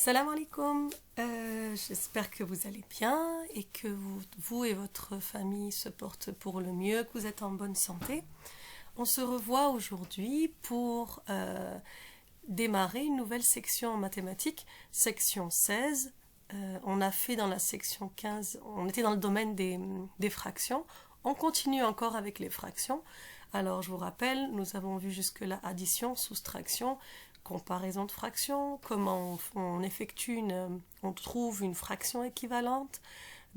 Salam alaikum, j'espère que vous allez bien et que vous et votre famille se portent pour le mieux, que vous êtes en bonne santé. On se revoit aujourd'hui pour démarrer une nouvelle section en mathématiques, section 16. On a fait dans la section 15, on était dans le domaine des fractions. On continue encore avec les fractions. Alors je vous rappelle, nous avons vu jusque-là addition, soustraction, comparaison de fractions, comment on trouve une fraction équivalente.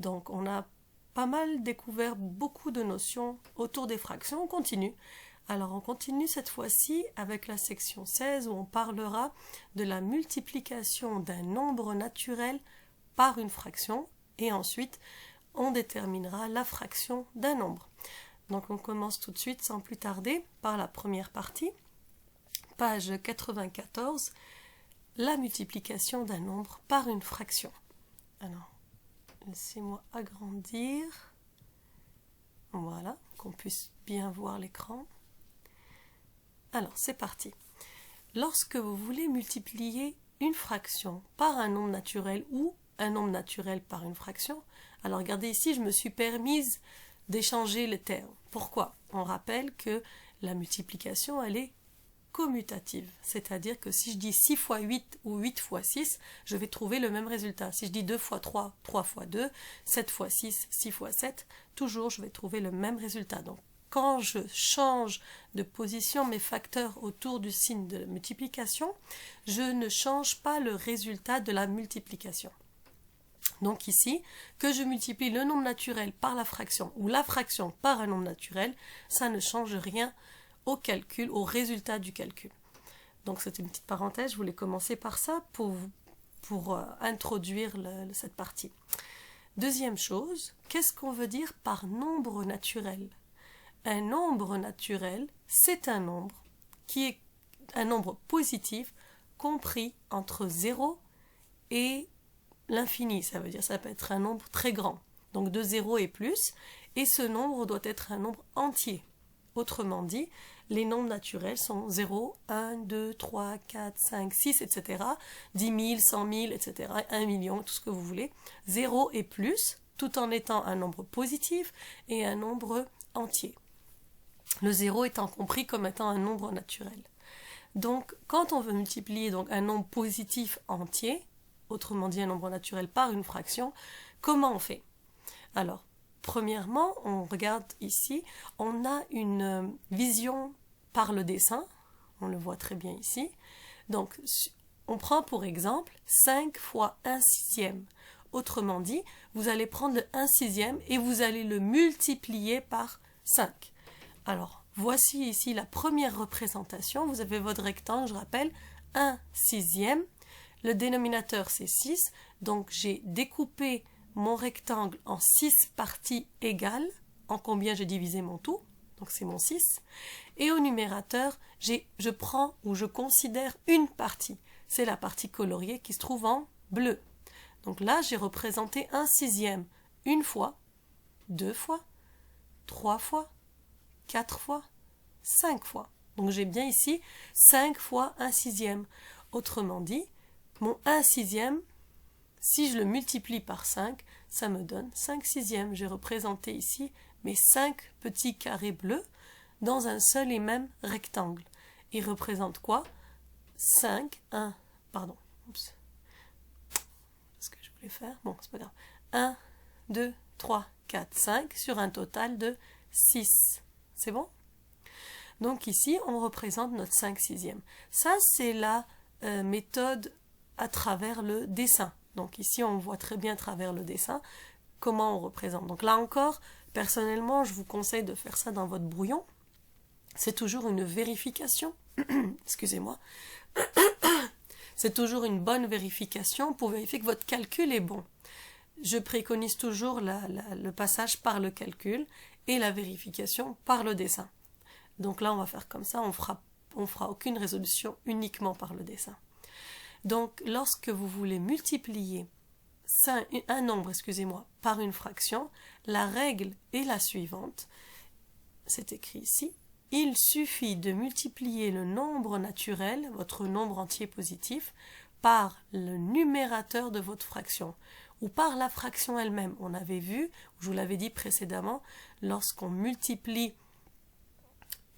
Donc on a pas mal découvert beaucoup de notions autour des fractions. On continue. Alors on continue cette fois-ci avec la section 16 où on parlera de la multiplication d'un nombre naturel par une fraction et ensuite on déterminera la fraction d'un nombre. Donc on commence tout de suite sans plus tarder par la première partie. Page 94, la multiplication d'un nombre par une fraction. Alors, laissez-moi agrandir. Voilà, qu'on puisse bien voir l'écran. Alors, c'est parti. Lorsque vous voulez multiplier une fraction par un nombre naturel ou un nombre naturel par une fraction, alors regardez ici, je me suis permise d'échanger les termes. Pourquoi? On rappelle que la multiplication, elle est commutative, c'est-à-dire que si je dis 6 fois 8 ou 8 fois 6, je vais trouver le même résultat. Si je dis 2 fois 3, 3 fois 2, 7 fois 6, 6 fois 7, toujours je vais trouver le même résultat. Donc quand je change de position mes facteurs autour du signe de la multiplication, je ne change pas le résultat de la multiplication. Donc ici, que je multiplie le nombre naturel par la fraction ou la fraction par un nombre naturel, ça ne change rien au calcul, au résultat du calcul. Donc c'était une petite parenthèse, je voulais commencer par ça pour introduire cette partie. Deuxième chose, qu'est-ce qu'on veut dire par nombre naturel? Un nombre naturel, c'est un nombre qui est un nombre positif compris entre 0 et l'infini. Ça veut dire ça peut être un nombre très grand, donc de 0 et plus, et ce nombre doit être un nombre entier. Autrement dit, les nombres naturels sont 0, 1, 2, 3, 4, 5, 6, etc. 10 000, 100 000, etc. 1 million, tout ce que vous voulez. 0 et plus, tout en étant un nombre positif et un nombre entier. Le 0 étant compris comme étant un nombre naturel. Donc, quand on veut multiplier donc, un nombre positif entier, autrement dit un nombre naturel par une fraction, comment on fait? Alors, premièrement, on regarde ici, on a une vision par le dessin, on le voit très bien ici. Donc, on prend pour exemple 5 fois 1 sixième. Autrement dit, vous allez prendre le 1 sixième et vous allez le multiplier par 5. Alors, voici ici la première représentation. Vous avez votre rectangle, je rappelle, 1 sixième. Le dénominateur, c'est 6. Donc, j'ai découpé mon rectangle en 6 parties égales. En combien j'ai divisé mon tout? Donc, c'est mon 6. Et au numérateur, je prends ou je considère une partie. C'est la partie coloriée qui se trouve en bleu. Donc là, j'ai représenté 1 sixième une fois, 2 fois, 3 fois, 4 fois, 5 fois. Donc j'ai bien ici 5 fois 1 sixième. Autrement dit, mon 1 sixième, si je le multiplie par 5, ça me donne 5 sixièmes. J'ai représenté ici mes 5 petits carrés bleus dans un seul et même rectangle. Ils représentent quoi? 5, 1, pardon. Oups. Ce que je voulais faire, bon, c'est pas grave. 1, 2, 3, 4, 5 sur un total de 6. C'est bon? Donc ici, on représente notre 5 sixième. Ça, c'est la méthode à travers le dessin. Donc ici, on voit très bien à travers le dessin comment on représente. Donc là encore, personnellement, je vous conseille de faire ça dans votre brouillon. C'est toujours une vérification. Excusez-moi. C'est toujours une bonne vérification pour vérifier que votre calcul est bon. Je préconise toujours le passage par le calcul et la vérification par le dessin. Donc là, on va faire comme ça, on fera aucune résolution uniquement par le dessin. Donc, lorsque vous voulez multiplier un nombre, par une fraction, la règle est la suivante. C'est écrit ici. Il suffit de multiplier le nombre naturel, votre nombre entier positif, par le numérateur de votre fraction ou par la fraction elle-même. On avait vu, je vous l'avais dit précédemment, lorsqu'on multiplie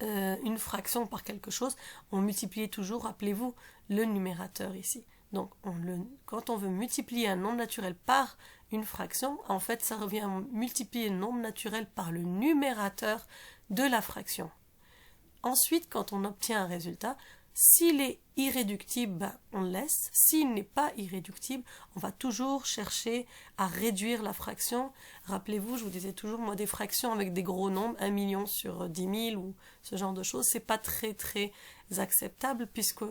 une fraction par quelque chose, on multiplie toujours, rappelez-vous, le numérateur ici. Donc, quand on veut multiplier un nombre naturel par une fraction, en fait, ça revient à multiplier le nombre naturel par le numérateur de la fraction. Ensuite, quand on obtient un résultat, s'il est irréductible, ben, on le laisse. S'il n'est pas irréductible, on va toujours chercher à réduire la fraction. Rappelez-vous, je vous disais toujours, moi, des fractions avec des gros nombres, 1 million sur 10 000 ou ce genre de choses, c'est pas très acceptable puisque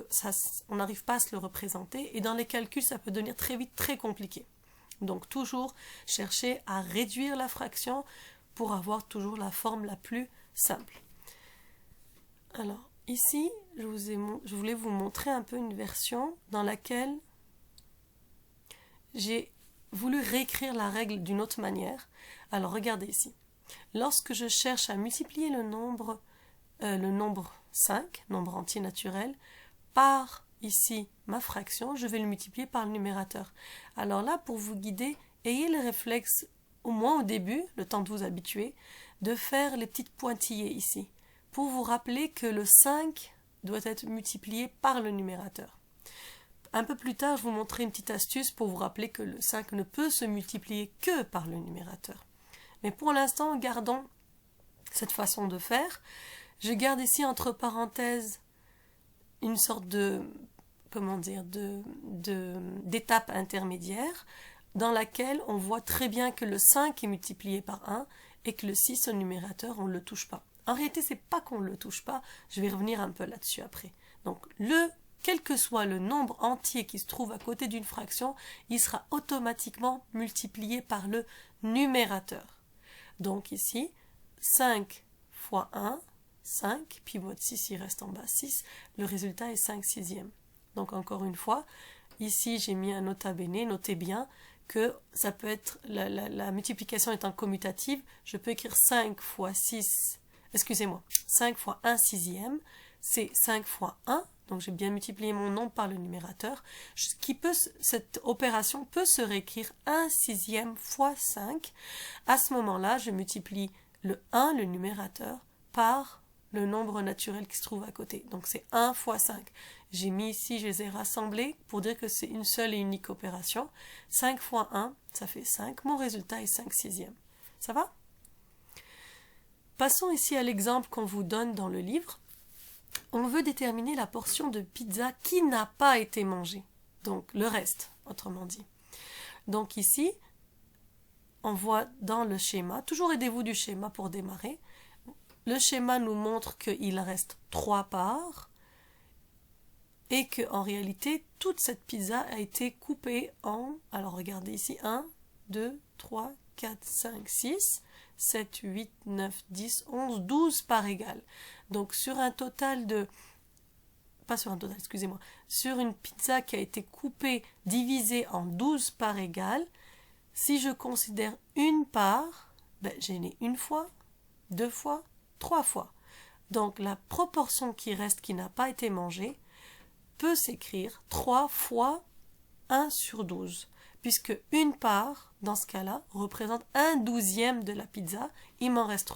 on n'arrive pas à se le représenter et dans les calculs, ça peut devenir très vite très compliqué. Donc, toujours chercher à réduire la fraction pour avoir toujours la forme la plus simple. Alors, ici, je voulais vous montrer un peu une version dans laquelle j'ai voulu réécrire la règle d'une autre manière. Alors, regardez ici. Lorsque je cherche à multiplier le nombre 5, nombre entier naturel, par ici ma fraction, je vais le multiplier par le numérateur. Alors là, pour vous guider, ayez le réflexe, au moins au début, le temps de vous habituer, de faire les petites pointillés ici, pour vous rappeler que le 5 doit être multiplié par le numérateur. Un peu plus tard, je vous montrerai une petite astuce pour vous rappeler que le 5 ne peut se multiplier que par le numérateur. Mais pour l'instant, gardons cette façon de faire. Je garde ici entre parenthèses une sorte d'étape intermédiaire dans laquelle on voit très bien que le 5 est multiplié par 1 et que le 6 au numérateur, on ne le touche pas. En réalité, ce n'est pas qu'on ne le touche pas, je vais revenir un peu là-dessus après. Donc, quel que soit le nombre entier qui se trouve à côté d'une fraction, il sera automatiquement multiplié par le numérateur. Donc ici, 5 fois 1, 5, puis votre 6, il reste en bas 6, le résultat est 5 sixièmes. Donc encore une fois, ici j'ai mis un nota bene, notez bien que ça peut être, la multiplication étant commutative, je peux écrire 5 fois 6, 5 fois 1 sixième, c'est 5 fois 1, donc j'ai bien multiplié mon nombre par le numérateur, cette opération peut se réécrire 1 sixième fois 5, à ce moment-là, je multiplie le 1, le numérateur, par le nombre naturel qui se trouve à côté. Donc c'est 1 fois 5. J'ai mis ici, je les ai rassemblés pour dire que c'est une seule et unique opération. 5 fois 1, ça fait 5. Mon résultat est 5 sixièmes. Ça va? Passons ici à l'exemple qu'on vous donne dans le livre. On veut déterminer la portion de pizza qui n'a pas été mangée. Donc le reste, autrement dit. Donc ici, on voit dans le schéma, toujours aidez-vous du schéma pour démarrer. Le schéma nous montre qu'il reste 3 parts et qu'en réalité, toute cette pizza a été coupée en, alors regardez ici, 1, 2, 3, 4, 5, 6, 7, 8, 9, 10, 11, 12 parts égales. Donc sur un total de, sur une pizza qui a été coupée, divisée en 12 parts égales, si je considère une part, j'ai né une fois, 2 fois, 3 fois. Donc la proportion qui reste, qui n'a pas été mangée, peut s'écrire 3 fois 1 sur 12, puisque une part, dans ce cas-là, représente 1/12 de la pizza. Il m'en reste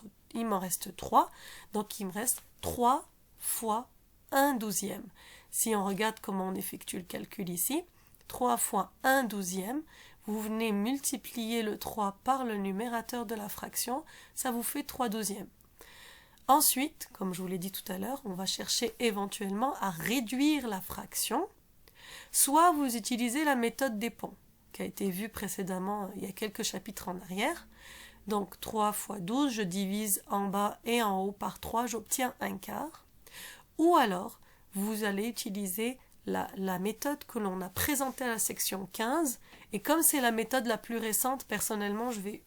3, donc il me reste 3 fois 1/12. Si on regarde comment on effectue le calcul ici, 3 fois 1/12, vous venez multiplier le 3 par le numérateur de la fraction, ça vous fait 3/12. Ensuite, comme je vous l'ai dit tout à l'heure, on va chercher éventuellement à réduire la fraction. Soit vous utilisez la méthode des ponts, qui a été vue précédemment il y a quelques chapitres en arrière. Donc 3 fois 12, je divise en bas et en haut par 3, j'obtiens 1/4. Ou alors, vous allez utiliser la méthode que l'on a présentée à la section 15. Et comme c'est la méthode la plus récente, personnellement, je vais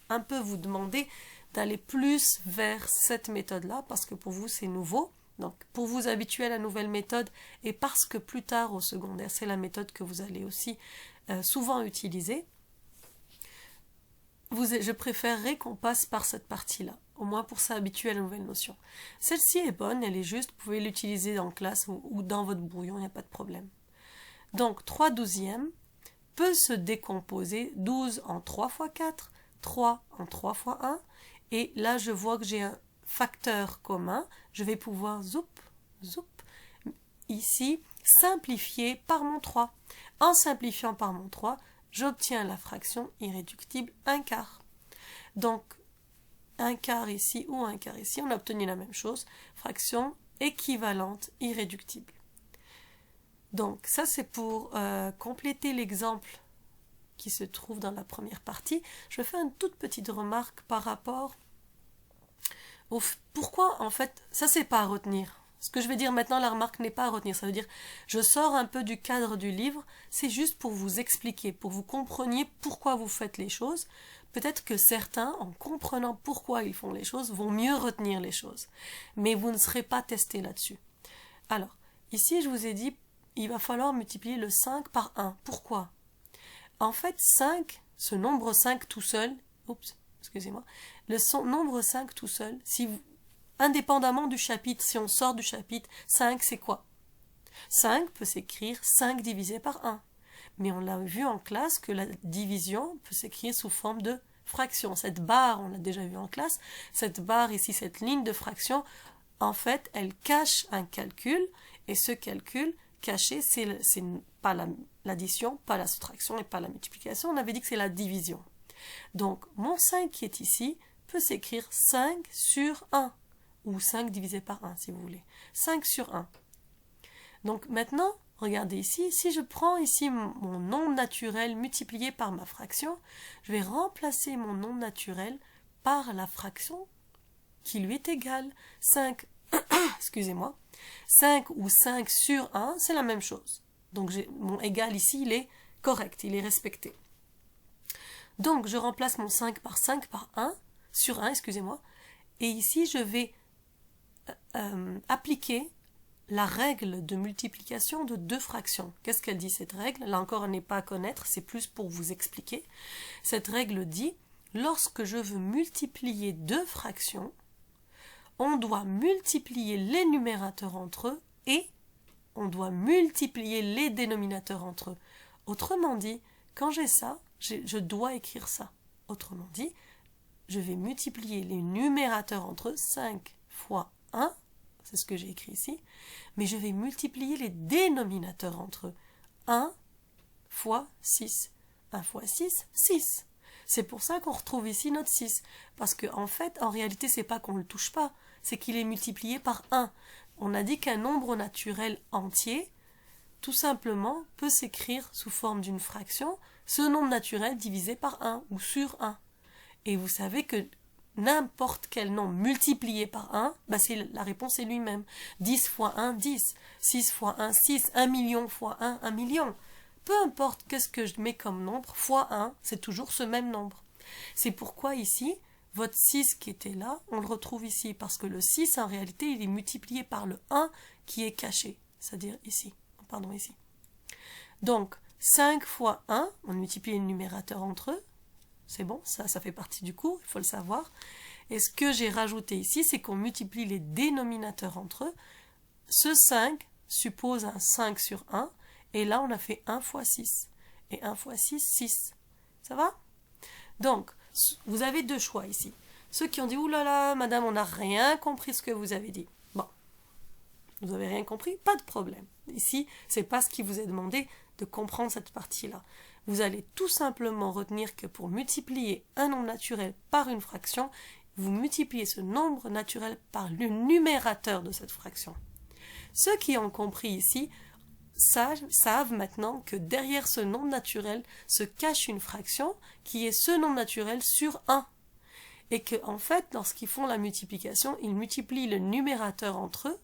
un peu vous demander d'aller plus vers cette méthode-là, parce que pour vous, c'est nouveau. Donc, pour vous habituer à la nouvelle méthode, et parce que plus tard, au secondaire, c'est la méthode que vous allez aussi souvent utiliser, je préférerais qu'on passe par cette partie-là, au moins pour s'habituer à la nouvelle notion. Celle-ci est bonne, elle est juste, vous pouvez l'utiliser en classe ou dans votre brouillon, il n'y a pas de problème. Donc 3 douzièmes peut se décomposer 12 en 3 fois 4, 3 en 3 fois 1. Et là, je vois que j'ai un facteur commun. Je vais pouvoir, ici, simplifier par mon 3. En simplifiant par mon 3, j'obtiens la fraction irréductible 1/4. Donc, 1/4 ici ou 1/4 ici, on a obtenu la même chose. Fraction équivalente irréductible. Donc, ça c'est pour compléter l'exemple qui se trouve dans la première partie. Je vais faire une toute petite remarque par rapport au pourquoi, en fait, ça c'est pas à retenir. Ce que je vais dire maintenant, la remarque n'est pas à retenir. Ça veut dire, je sors un peu du cadre du livre, c'est juste pour vous expliquer, pour que vous compreniez pourquoi vous faites les choses. Peut-être que certains, en comprenant pourquoi ils font les choses, vont mieux retenir les choses. Mais vous ne serez pas testé là-dessus. Alors, ici, je vous ai dit, il va falloir multiplier le 5 par 1. Pourquoi? En fait, 5, ce nombre 5 tout seul, excusez-moi, nombre 5 tout seul, si vous, indépendamment du chapitre, si on sort du chapitre, 5 c'est quoi? 5 peut s'écrire 5 divisé par 1. Mais on l'a vu en classe que la division peut s'écrire sous forme de fraction. Cette barre, on l'a déjà vu en classe, cette barre ici, cette ligne de fraction, en fait, elle cache un calcul, et ce calcul caché, c'est pas l'addition, pas la soustraction et pas la multiplication, on avait dit que c'est la division. Donc, mon 5 qui est ici peut s'écrire 5 sur 1, ou 5 divisé par 1 si vous voulez. 5 sur 1. Donc maintenant, regardez ici, si je prends ici mon nombre naturel multiplié par ma fraction, je vais remplacer mon nombre naturel par la fraction qui lui est égale. 5, excusez-moi, 5 ou 5 sur 1, c'est la même chose. Donc mon égal ici, il est correct, il est respecté. Donc je remplace mon 5 par 1, sur 1, excusez-moi, et ici je vais appliquer la règle de multiplication de deux fractions. Qu'est-ce qu'elle dit cette règle? Là encore, elle n'est pas à connaître, c'est plus pour vous expliquer. Cette règle dit, lorsque je veux multiplier deux fractions, on doit multiplier les numérateurs entre eux et on doit multiplier les dénominateurs entre eux. Autrement dit, quand j'ai ça, je dois écrire ça. Autrement dit, je vais multiplier les numérateurs entre eux, 5 fois 1, c'est ce que j'ai écrit ici, mais je vais multiplier les dénominateurs entre eux. 1 fois 6. 1 fois 6, 6. C'est pour ça qu'on retrouve ici notre 6. Parce qu'en fait, en réalité, c'est pas qu'on ne le touche pas, c'est qu'il est multiplié par 1. On a dit qu'un nombre naturel entier, tout simplement, peut s'écrire sous forme d'une fraction, ce nombre naturel divisé par 1 ou sur 1. Et vous savez que n'importe quel nombre multiplié par 1, la réponse est lui-même. 10 fois 1, 10. 6 fois 1, 6. 1 million fois 1, 1 million. Peu importe qu'est-ce que je mets comme nombre, fois 1, c'est toujours ce même nombre. C'est pourquoi ici, votre 6 qui était là, on le retrouve ici. Parce que le 6, en réalité, il est multiplié par le 1 qui est caché. C'est-à-dire ici. Pardon, ici. Donc, 5 fois 1, on multiplie les numérateurs entre eux. C'est bon, ça fait partie du cours, il faut le savoir. Et ce que j'ai rajouté ici, c'est qu'on multiplie les dénominateurs entre eux. Ce 5 suppose un 5 sur 1, et là on a fait 1 fois 6. Et 1 fois 6, 6. Ça va? Donc, vous avez deux choix ici. Ceux qui ont dit « Ouh là là, madame, on n'a rien compris ce que vous avez dit. » Bon, vous n'avez rien compris? Pas de problème. Ici, c'est pas ce qui vous est demandé de comprendre cette partie-là. Vous allez tout simplement retenir que pour multiplier un nombre naturel par une fraction, vous multipliez ce nombre naturel par le numérateur de cette fraction. Ceux qui ont compris ici savent maintenant que derrière ce nombre naturel se cache une fraction qui est ce nombre naturel sur 1. Et que, en fait, lorsqu'ils font la multiplication, ils multiplient le numérateur entre eux.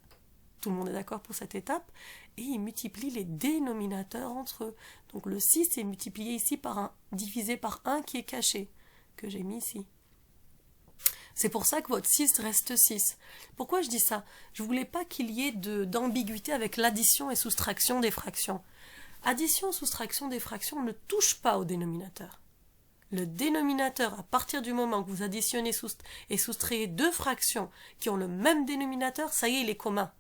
Tout le monde est d'accord pour cette étape? Et ils multiplient les dénominateurs entre eux. Donc le 6 est multiplié ici par 1, divisé par 1 qui est caché, que j'ai mis ici. C'est pour ça que votre 6 reste 6. Pourquoi je dis ça? Je ne voulais pas qu'il y ait d'ambiguïté avec l'addition et soustraction des fractions. Addition, soustraction des fractions ne touche pas au dénominateur. Le dénominateur, à partir du moment que vous additionnez et soustrayez deux fractions qui ont le même dénominateur, ça y est, il est commun.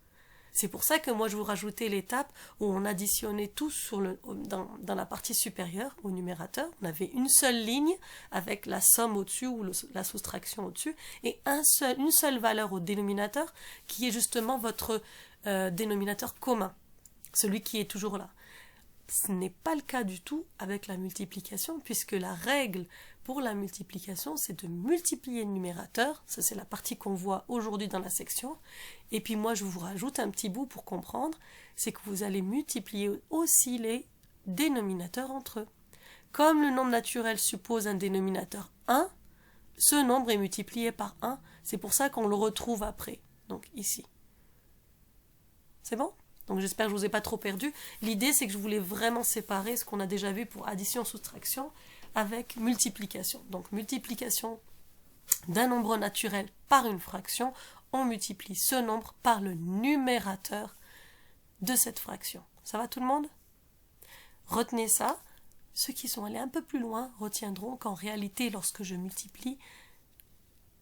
C'est pour ça que moi je vous rajoutais l'étape où on additionnait tout dans la partie supérieure au numérateur. On avait une seule ligne avec la somme au-dessus ou la soustraction au-dessus et une seule valeur au dénominateur qui est justement votre dénominateur commun, celui qui est toujours là. Ce n'est pas le cas du tout avec la multiplication, puisque la règle pour la multiplication, c'est de multiplier le numérateur. Ça, c'est la partie qu'on voit aujourd'hui dans la section. Et puis moi, je vous rajoute un petit bout pour comprendre, c'est que vous allez multiplier aussi les dénominateurs entre eux. Comme le nombre naturel suppose un dénominateur 1, ce nombre est multiplié par 1. C'est pour ça qu'on le retrouve après. Donc ici. C'est bon ? Donc j'espère que je ne vous ai pas trop perdu. L'idée, c'est que je voulais vraiment séparer ce qu'on a déjà vu pour addition-soustraction avec multiplication. Donc multiplication d'un nombre naturel par une fraction, on multiplie ce nombre par le numérateur de cette fraction. Ça va tout le monde ? Retenez ça. Ceux qui sont allés un peu plus loin retiendront qu'en réalité, lorsque je multiplie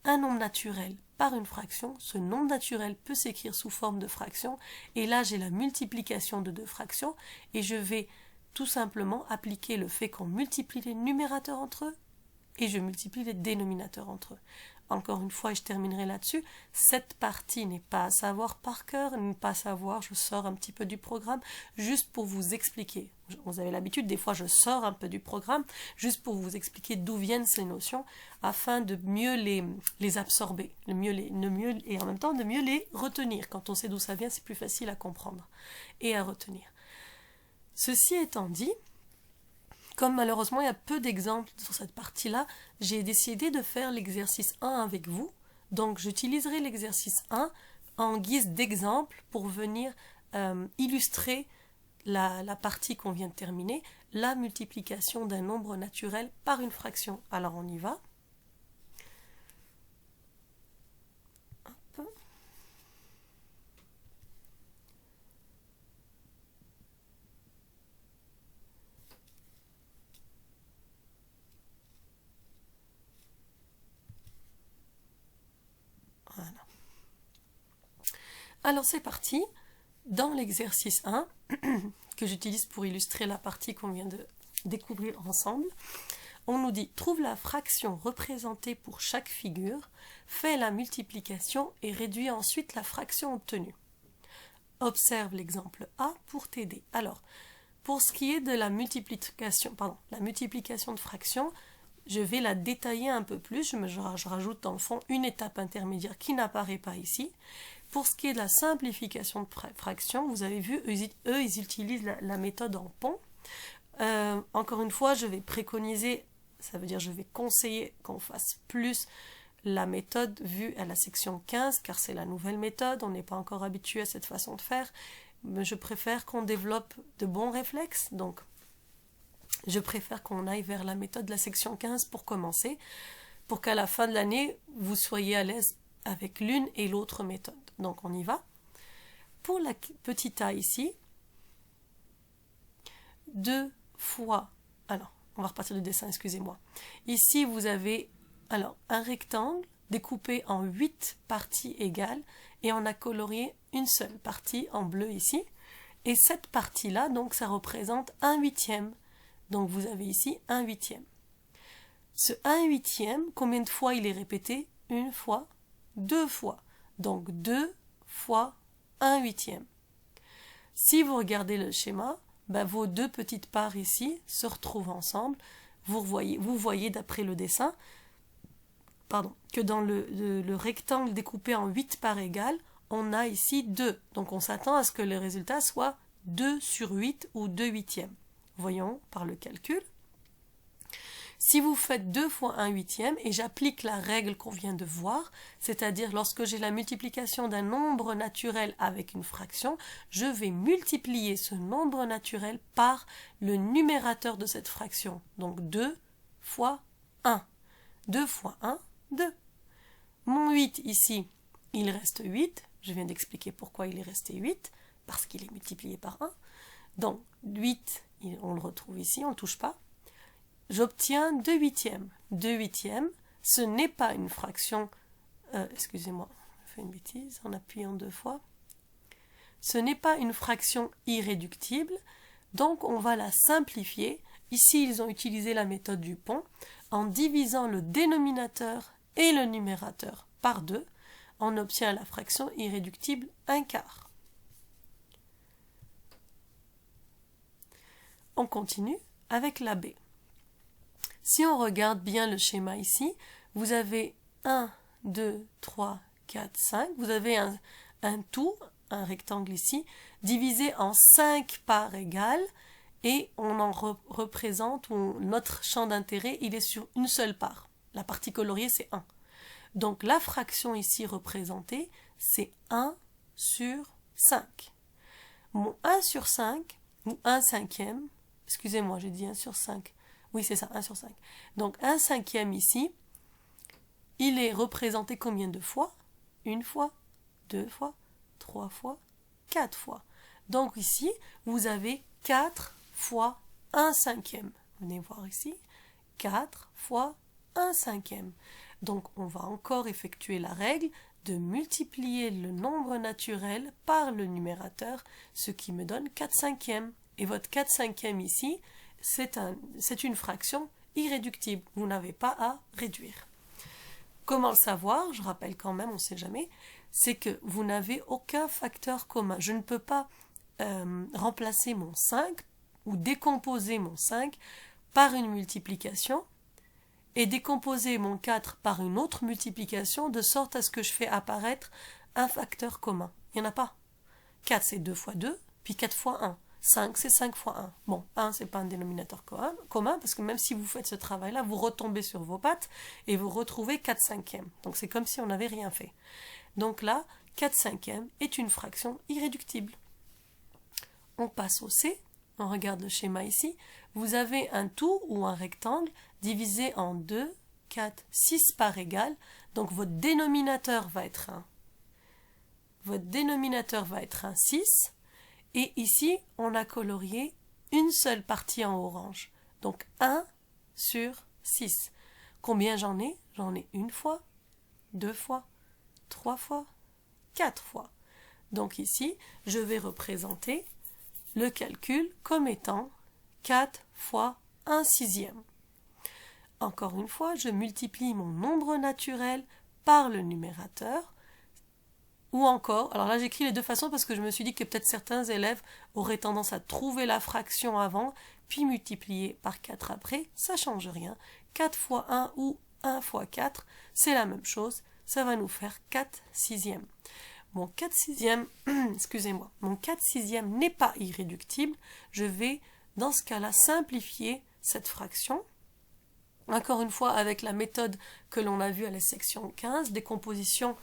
un nombre naturel par une fraction, ce nombre naturel peut s'écrire sous forme de fraction, et là j'ai la multiplication de deux fractions, et je vais tout simplement appliquer le fait qu'on multiplie les numérateurs entre eux, et je multiplie les dénominateurs entre eux. Encore une fois, et je terminerai là-dessus, cette partie n'est pas à savoir par cœur, n'est pas à savoir, je sors un petit peu du programme, juste pour vous expliquer. Vous avez l'habitude, des fois je sors un peu du programme, juste pour vous expliquer d'où viennent ces notions, afin de mieux les absorber, et en même temps de mieux les retenir. Quand on sait d'où ça vient, c'est plus facile à comprendre et à retenir. Ceci étant dit, comme malheureusement il y a peu d'exemples sur cette partie-là, j'ai décidé de faire l'exercice 1 avec vous. Donc j'utiliserai l'exercice 1 en guise d'exemple pour venir illustrer la partie qu'on vient de terminer, la multiplication d'un nombre naturel par une fraction. Alors on y va. Hop. Voilà. Alors c'est parti. Dans l'exercice 1, que j'utilise pour illustrer la partie qu'on vient de découvrir ensemble, on nous dit « Trouve la fraction représentée pour chaque figure, fais la multiplication et réduis ensuite la fraction obtenue. » Observe l'exemple A pour t'aider. Alors, pour ce qui est de la multiplication de fractions, je vais la détailler un peu plus. Je rajoute dans le fond une étape intermédiaire qui n'apparaît pas ici. Pour ce qui est de la simplification de fractions, vous avez vu, eux, ils utilisent la méthode en pont. Encore une fois, je vais préconiser, ça veut dire je vais conseiller qu'on fasse plus la méthode vue à la section 15, car c'est la nouvelle méthode, on n'est pas encore habitué à cette façon de faire. Mais je préfère qu'on développe de bons réflexes, donc je préfère qu'on aille vers la méthode de la section 15 pour commencer, pour qu'à la fin de l'année, vous soyez à l'aise avec l'une et l'autre méthode. Donc on y va. Pour la petite a ici, 2 fois, alors on va repartir du dessin, excusez-moi. Ici vous avez un rectangle découpé en 8 parties égales et on a colorié une seule partie en bleu ici. Et cette partie-là, donc ça représente 1/8. Donc vous avez ici 1/8. Ce 1/8, combien de fois il est répété? Une fois, 2 fois. Donc 2 fois 1/8. Si vous regardez le schéma, vos deux petites parts ici se retrouvent ensemble. Vous voyez d'après le dessin que dans le rectangle découpé en 8 parts égales, on a ici 2. Donc on s'attend à ce que le résultat soit 2 sur 8 ou 2/8. Voyons par le calcul. Si vous faites 2 fois 1/8 et j'applique la règle qu'on vient de voir, c'est-à-dire lorsque j'ai la multiplication d'un nombre naturel avec une fraction, je vais multiplier ce nombre naturel par le numérateur de cette fraction. Donc 2 fois 1. 2 fois 1, 2. Mon 8 ici, il reste 8. Je viens d'expliquer pourquoi il est resté 8, parce qu'il est multiplié par 1. Donc 8, on le retrouve ici, on ne le touche pas. J'obtiens 2/8. 2/8, ce n'est pas une fraction, excusez-moi, je fais une bêtise en appuyant 2 fois. ce n'est pas une fraction irréductible, donc on va la simplifier. Ici, ils ont utilisé la méthode du pont en divisant le dénominateur et le numérateur par 2. On obtient la fraction irréductible 1/4. On continue avec la B. Si on regarde bien le schéma ici, vous avez 1, 2, 3, 4, 5. Vous avez un tout, un rectangle ici, divisé en 5 parts égales et on en représente, notre champ d'intérêt, il est sur une seule part. La partie coloriée, c'est 1. Donc la fraction ici représentée, c'est 1 sur 5. Mon 1 sur 5, ou 1 cinquième, excusez-moi, j'ai dit 1 sur 5. Oui, c'est ça, 1 sur 5. Donc 1 cinquième ici, il est représenté combien de fois? Une fois, 2 fois, 3 fois, 4 fois. Donc ici, vous avez 4 fois 1 cinquième. Venez voir ici, 4 fois 1 cinquième. Donc on va encore effectuer la règle de multiplier le nombre naturel par le numérateur, ce qui me donne 4 cinquièmes. Et votre 4 cinquièmes ici, c'est une fraction irréductible. Vous n'avez pas à réduire. Comment le savoir? Je rappelle quand même, on ne sait jamais. C'est que vous n'avez aucun facteur commun. Je ne peux pas remplacer mon 5 ou décomposer mon 5 par une multiplication et décomposer mon 4 par une autre multiplication de sorte à ce que je fais apparaître un facteur commun. Il n'y en a pas. 4 c'est 2 fois 2, puis 4 fois 1. 5 c'est 5 fois 1. Bon, 1 c'est pas un dénominateur commun parce que même si vous faites ce travail-là, vous retombez sur vos pattes et vous retrouvez 4 cinquièmes. Donc c'est comme si on n'avait rien fait. Donc là, 4 cinquièmes est une fraction irréductible. On passe au C. On regarde le schéma ici. Vous avez un tout ou un rectangle divisé en 2, 4, 6 parts égales. Donc votre dénominateur va être 1. Votre dénominateur va être un 6. Et ici, on a colorié une seule partie en orange. Donc 1 sur 6. Combien j'en ai? J'en ai une fois, 2 fois, 3 fois, 4 fois. Donc ici, je vais représenter le calcul comme étant 4 fois 1 sixième. Encore une fois, je multiplie mon nombre naturel par le numérateur. Ou encore, alors là j'écris les deux façons parce que je me suis dit que peut-être certains élèves auraient tendance à trouver la fraction avant, puis multiplier par 4 après, ça ne change rien. 4 fois 1 ou 1 fois 4, c'est la même chose, ça va nous faire 4 sixièmes. Mon 4 sixièmes, excusez-moi, mon 4 sixièmes n'est pas irréductible, je vais dans ce cas-là simplifier cette fraction. Encore une fois avec la méthode que l'on a vue à la section 15, décomposition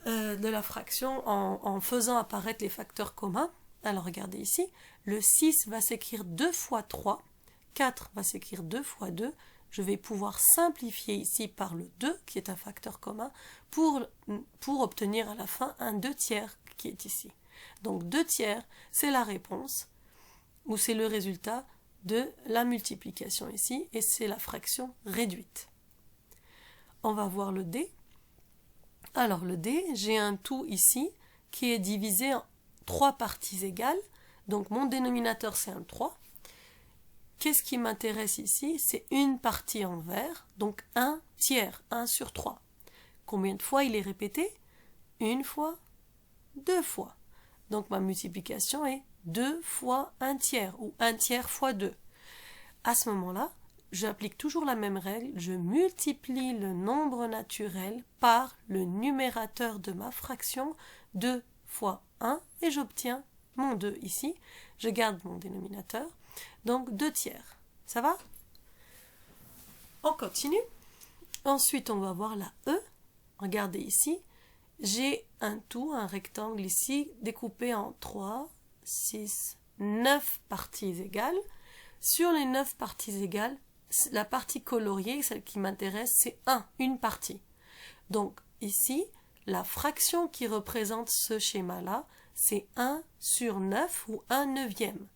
de la fraction en faisant apparaître les facteurs communs. Alors regardez ici, le 6 va s'écrire 2 fois 3, 4 va s'écrire 2 fois 2, je vais pouvoir simplifier ici par le 2 qui est un facteur commun pour obtenir à la fin un 2 tiers qui est ici. Donc 2 tiers c'est la réponse ou c'est le résultat de la multiplication ici et c'est la fraction réduite. On va voir le D. Alors le D, j'ai un tout ici qui est divisé en 3 parties égales. Donc mon dénominateur c'est un 3. Qu'est-ce qui m'intéresse ici? C'est une partie en vert, donc 1 tiers, 1 sur 3. Combien de fois il est répété? Une fois, 2 fois. Donc ma multiplication est 2 fois 1 tiers ou 1 tiers fois 2. À ce moment-là, j'applique toujours la même règle, je multiplie le nombre naturel par le numérateur de ma fraction, 2 fois 1, et j'obtiens mon 2 ici. Je garde mon dénominateur, donc 2 tiers. Ça va? On continue. Ensuite, on va voir la E. Regardez ici, j'ai un tout, un rectangle ici, découpé en 3, 6, 9 parties égales. Sur les 9 parties égales, la partie coloriée, celle qui m'intéresse, c'est 1, une partie. Donc ici, la fraction qui représente ce schéma-là, c'est 1 sur 9 ou 1 neuvième.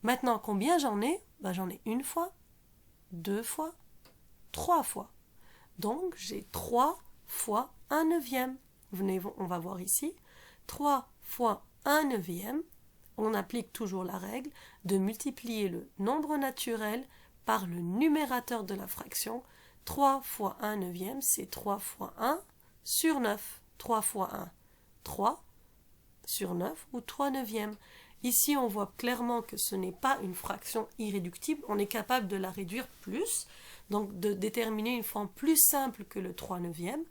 Maintenant, combien j'en ai? J'en ai une fois, 2 fois, 3 fois. Donc j'ai 3 fois 1 neuvième. Venez, on va voir ici. 3 fois 1 neuvième, on applique toujours la règle de multiplier le nombre naturel par le numérateur de la fraction. 3 fois 1 neuvième, c'est 3 fois 1 sur 9. 3 fois 1, 3 sur 9 ou 3 neuvièmes. Ici, on voit clairement que ce n'est pas une fraction irréductible. On est capable de la réduire plus, donc de déterminer une forme plus simple que le 3 neuvième.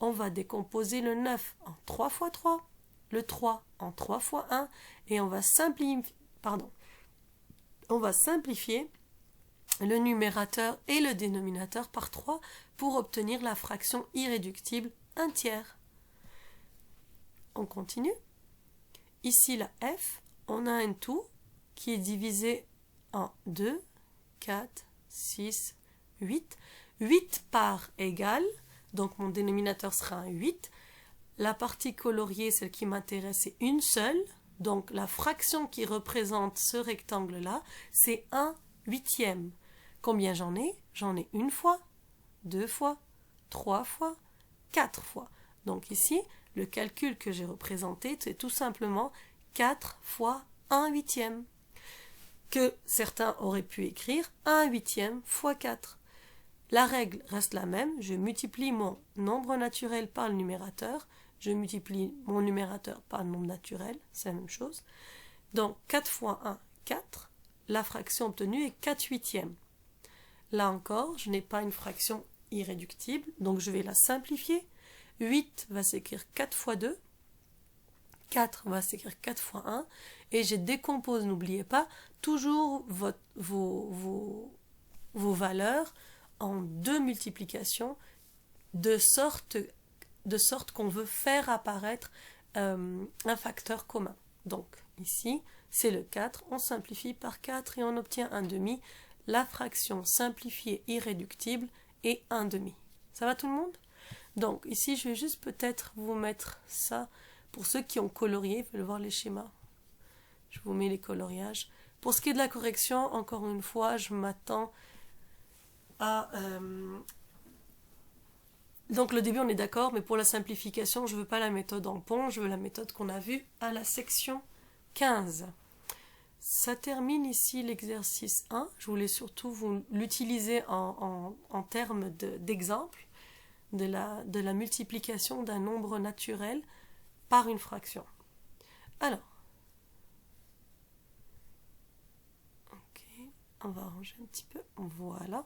On va décomposer le 9 en 3 fois 3, le 3 en 3 fois 1, et on va simplifier le numérateur et le dénominateur par 3 pour obtenir la fraction irréductible 1 tiers. On continue. Ici, la f, on a un tout qui est divisé en 2, 4, 6, 8. 8 parts égales, donc mon dénominateur sera un 8. La partie coloriée, celle qui m'intéresse, c'est une seule. Donc la fraction qui représente ce rectangle-là, c'est 1 huitième. Combien j'en ai? J'en ai une fois, 2 fois, 3 fois, 4 fois. Donc ici, le calcul que j'ai représenté, c'est tout simplement 4 fois 1 huitième. Que certains auraient pu écrire 1 huitième fois 4. La règle reste la même, je multiplie mon nombre naturel par le numérateur, je multiplie mon numérateur par le nombre naturel, c'est la même chose. Donc 4 fois 1, 4, la fraction obtenue est 4 huitièmes. Là encore, je n'ai pas une fraction irréductible, donc je vais la simplifier. 8 va s'écrire 4 fois 2, 4 va s'écrire 4 fois 1, et je décompose, n'oubliez pas, toujours vos valeurs en 2 multiplications, de sorte qu'on veut faire apparaître un facteur commun. Donc ici, c'est le 4, on simplifie par 4 et on obtient un demi. La fraction simplifiée irréductible est un demi. Ça va tout le monde? Donc ici, je vais juste peut-être vous mettre ça. Pour ceux qui ont colorié, veulent voir les schémas. Je vous mets les coloriages. Pour ce qui est de la correction, encore une fois, je m'attends à... Donc le début, on est d'accord, mais pour la simplification, je ne veux pas la méthode en pont, je veux la méthode qu'on a vue à la section 15. Ça termine ici l'exercice 1. Je voulais surtout vous l'utiliser en termes d'exemple de la multiplication d'un nombre naturel par une fraction. Alors, ok, on va arranger un petit peu, voilà.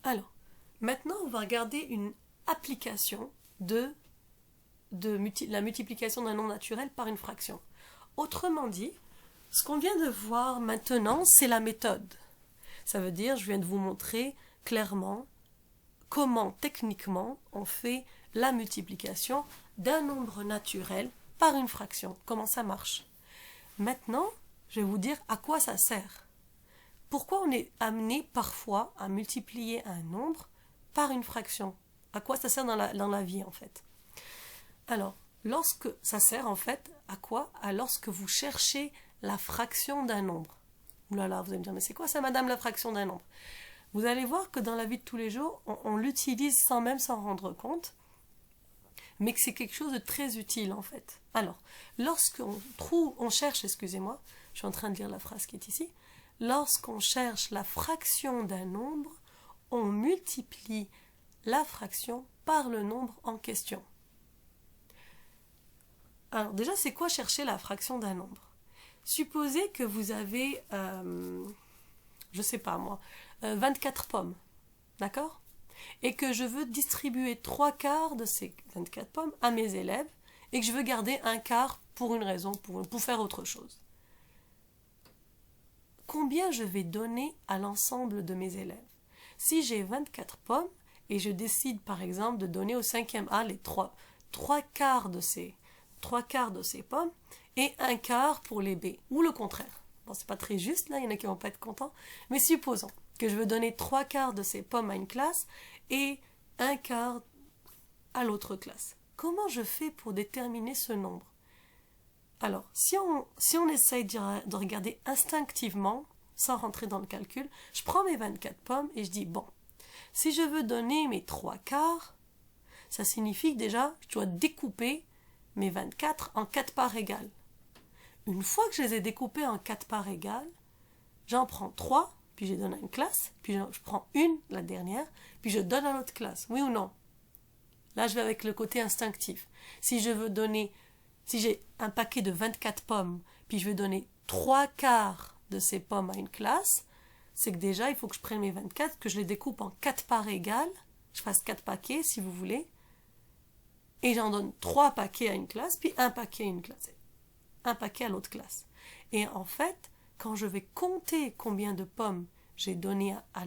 Alors, maintenant on va regarder une application de la multiplication d'un nombre naturel par une fraction. Autrement dit, ce qu'on vient de voir maintenant, c'est la méthode. Ça veut dire, je viens de vous montrer clairement comment techniquement on fait la multiplication d'un nombre naturel par une fraction. Comment ça marche? Maintenant, je vais vous dire à quoi ça sert. Pourquoi on est amené parfois à multiplier un nombre par une fraction? À quoi ça sert dans la vie en fait? Alors, ça sert en fait à quoi? Lorsque vous cherchez la fraction d'un nombre. Oulala, vous allez me dire, mais c'est quoi ça, madame, la fraction d'un nombre? Vous allez voir que dans la vie de tous les jours, on l'utilise sans même s'en rendre compte, mais que c'est quelque chose de très utile en fait. Alors, lorsqu'on cherche, excusez-moi, je suis en train de lire la phrase qui est ici, lorsqu'on cherche la fraction d'un nombre, on multiplie la fraction par le nombre en question. Alors déjà, c'est quoi chercher la fraction d'un nombre? Supposez que vous avez, je sais pas moi, 24 pommes, d'accord? Et que je veux distribuer 3/4 de ces 24 pommes à mes élèves et que je veux garder un quart pour une raison, pour faire autre chose. Combien je vais donner à l'ensemble de mes élèves? Si j'ai 24 pommes et je décide par exemple de donner au 5e A les 3 quarts de ces pommes et un quart pour les B, ou le contraire. Bon, c'est pas très juste, là, il y en a qui vont pas être contents, mais supposons que je veux donner 3 quarts de ces pommes à une classe et un quart à l'autre classe. Comment je fais pour déterminer ce nombre? Alors, si on essaye de regarder instinctivement, sans rentrer dans le calcul, je prends mes 24 pommes et je dis, bon, si je veux donner mes 3 quarts, ça signifie que déjà, je dois découper mes 24 en 4 parts égales. Une fois que je les ai découpées en 4 parts égales, j'en prends 3, puis je donne à une classe, puis je prends une, la dernière, puis je donne à l'autre classe. Oui ou non? Là, je vais avec le côté instinctif. Si je veux donner, si j'ai un paquet de 24 pommes, puis je vais donner 3 quarts de ces pommes à une classe, c'est que déjà, il faut que je prenne mes 24, que je les découpe en 4 parts égales, je fasse 4 paquets, si vous voulez, et j'en donne 3 paquets à une classe, puis un paquet à une classe, un paquet à l'autre classe. Et en fait, quand je vais compter combien de pommes j'ai donné à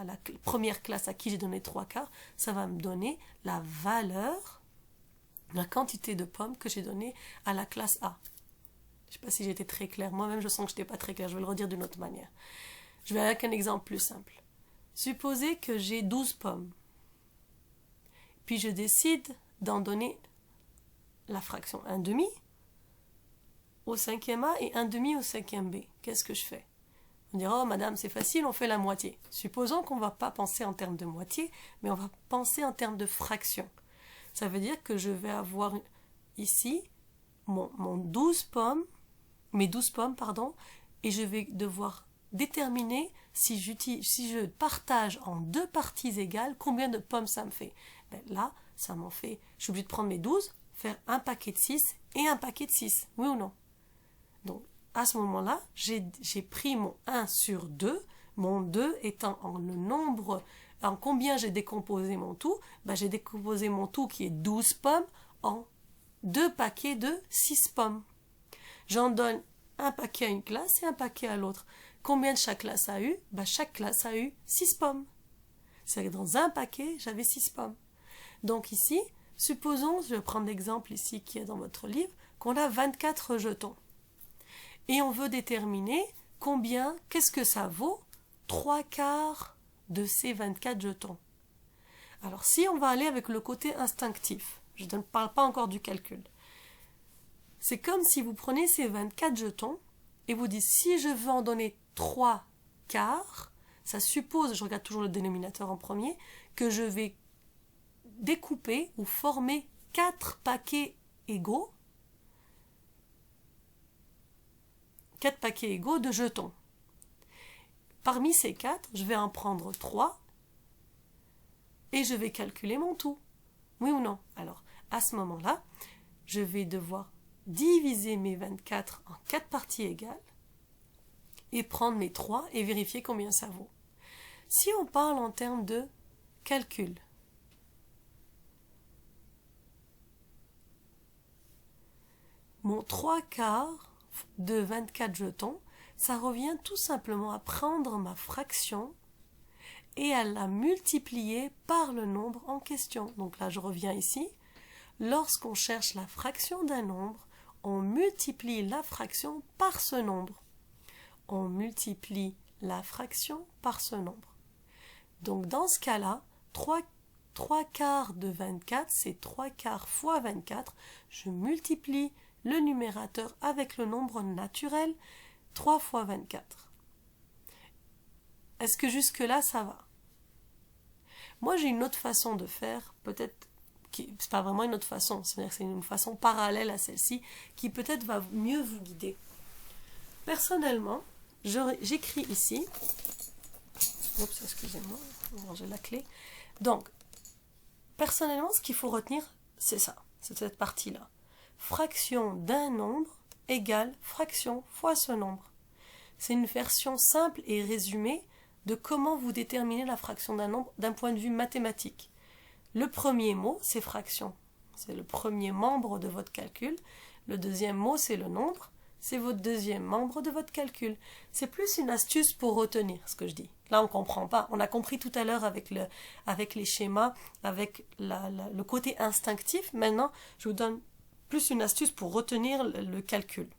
la première classe à qui j'ai donné 3 quarts, ça va me donner la valeur, la quantité de pommes que j'ai donné à la classe A. Je ne sais pas si j'étais très claire. Moi-même, je sens que je n'étais pas très claire. Je vais le redire d'une autre manière. Je vais avec un exemple plus simple. Supposez que j'ai 12 pommes. Puis je décide d'en donner la fraction 1 demi au 5e A et 1 demi au 5e B. Qu'est-ce que je fais? On dira, oh madame, c'est facile, on fait la moitié. Supposons qu'on ne va pas penser en termes de moitié, mais on va penser en termes de fraction. Ça veut dire que je vais avoir ici mon 12 pommes, mes 12 pommes, pardon, et je vais devoir déterminer si je partage en 2 parties égales, combien de pommes ça me fait. Ben là, ça m'en fait, je suis obligée de prendre mes 12, faire un paquet de 6 et un paquet de 6, oui ou non? Donc, à ce moment-là, j'ai pris mon 1 sur 2, mon 2 étant le nombre, en combien j'ai décomposé mon tout, ben j'ai décomposé mon tout qui est 12 pommes en 2 paquets de 6 pommes. J'en donne un paquet à une classe et un paquet à l'autre. Combien de chaque classe a eu? Ben chaque classe a eu 6 pommes. C'est-à-dire que dans un paquet, j'avais 6 pommes. Donc ici, supposons, je vais prendre l'exemple ici qui est dans votre livre, qu'on a 24 jetons. Et on veut déterminer combien, qu'est-ce que ça vaut 3 quarts de ces 24 jetons. Alors si on va aller avec le côté instinctif, je ne parle pas encore du calcul, c'est comme si vous prenez ces 24 jetons et vous dites si je veux en donner 3 quarts, ça suppose, je regarde toujours le dénominateur en premier, que je vais découper ou former 4 paquets égaux, 4 paquets égaux de jetons. Parmi ces 4, je vais en prendre 3 et je vais calculer mon tout. Oui ou non? Alors, à ce moment-là, je vais devoir diviser mes 24 en 4 parties égales et prendre mes 3 et vérifier combien ça vaut. Si on parle en termes de calcul, mon 3 quarts de 24 jetons, ça revient tout simplement à prendre ma fraction et à la multiplier par le nombre en question. Donc là, je reviens ici. Lorsqu'on cherche la fraction d'un nombre, on multiplie la fraction par ce nombre. On multiplie la fraction par ce nombre. Donc dans ce cas-là, 3 quarts de 24, c'est 3 quarts fois 24. Je multiplie le numérateur avec le nombre naturel, 3 fois 24. Est-ce que jusque-là, ça va? Moi, j'ai une autre façon de faire, peut-être, c'est pas vraiment une autre façon, c'est-à-dire que c'est une façon parallèle à celle-ci, qui peut-être va mieux vous guider. Personnellement, j'écris ici, oups, excusez-moi, je vais ranger la clé. Donc, personnellement, ce qu'il faut retenir, c'est ça, c'est cette partie-là. Fraction d'un nombre égale fraction fois ce nombre. C'est une version simple et résumée de comment vous déterminez la fraction d'un nombre d'un point de vue mathématique. Le premier mot, c'est fraction. C'est le premier membre de votre calcul. Le deuxième mot, c'est le nombre. C'est votre deuxième membre de votre calcul. C'est plus une astuce pour retenir ce que je dis. Là, on ne comprend pas. On a compris tout à l'heure avec les schémas, avec le côté instinctif. Maintenant, je vous donne plus une astuce pour retenir le calcul.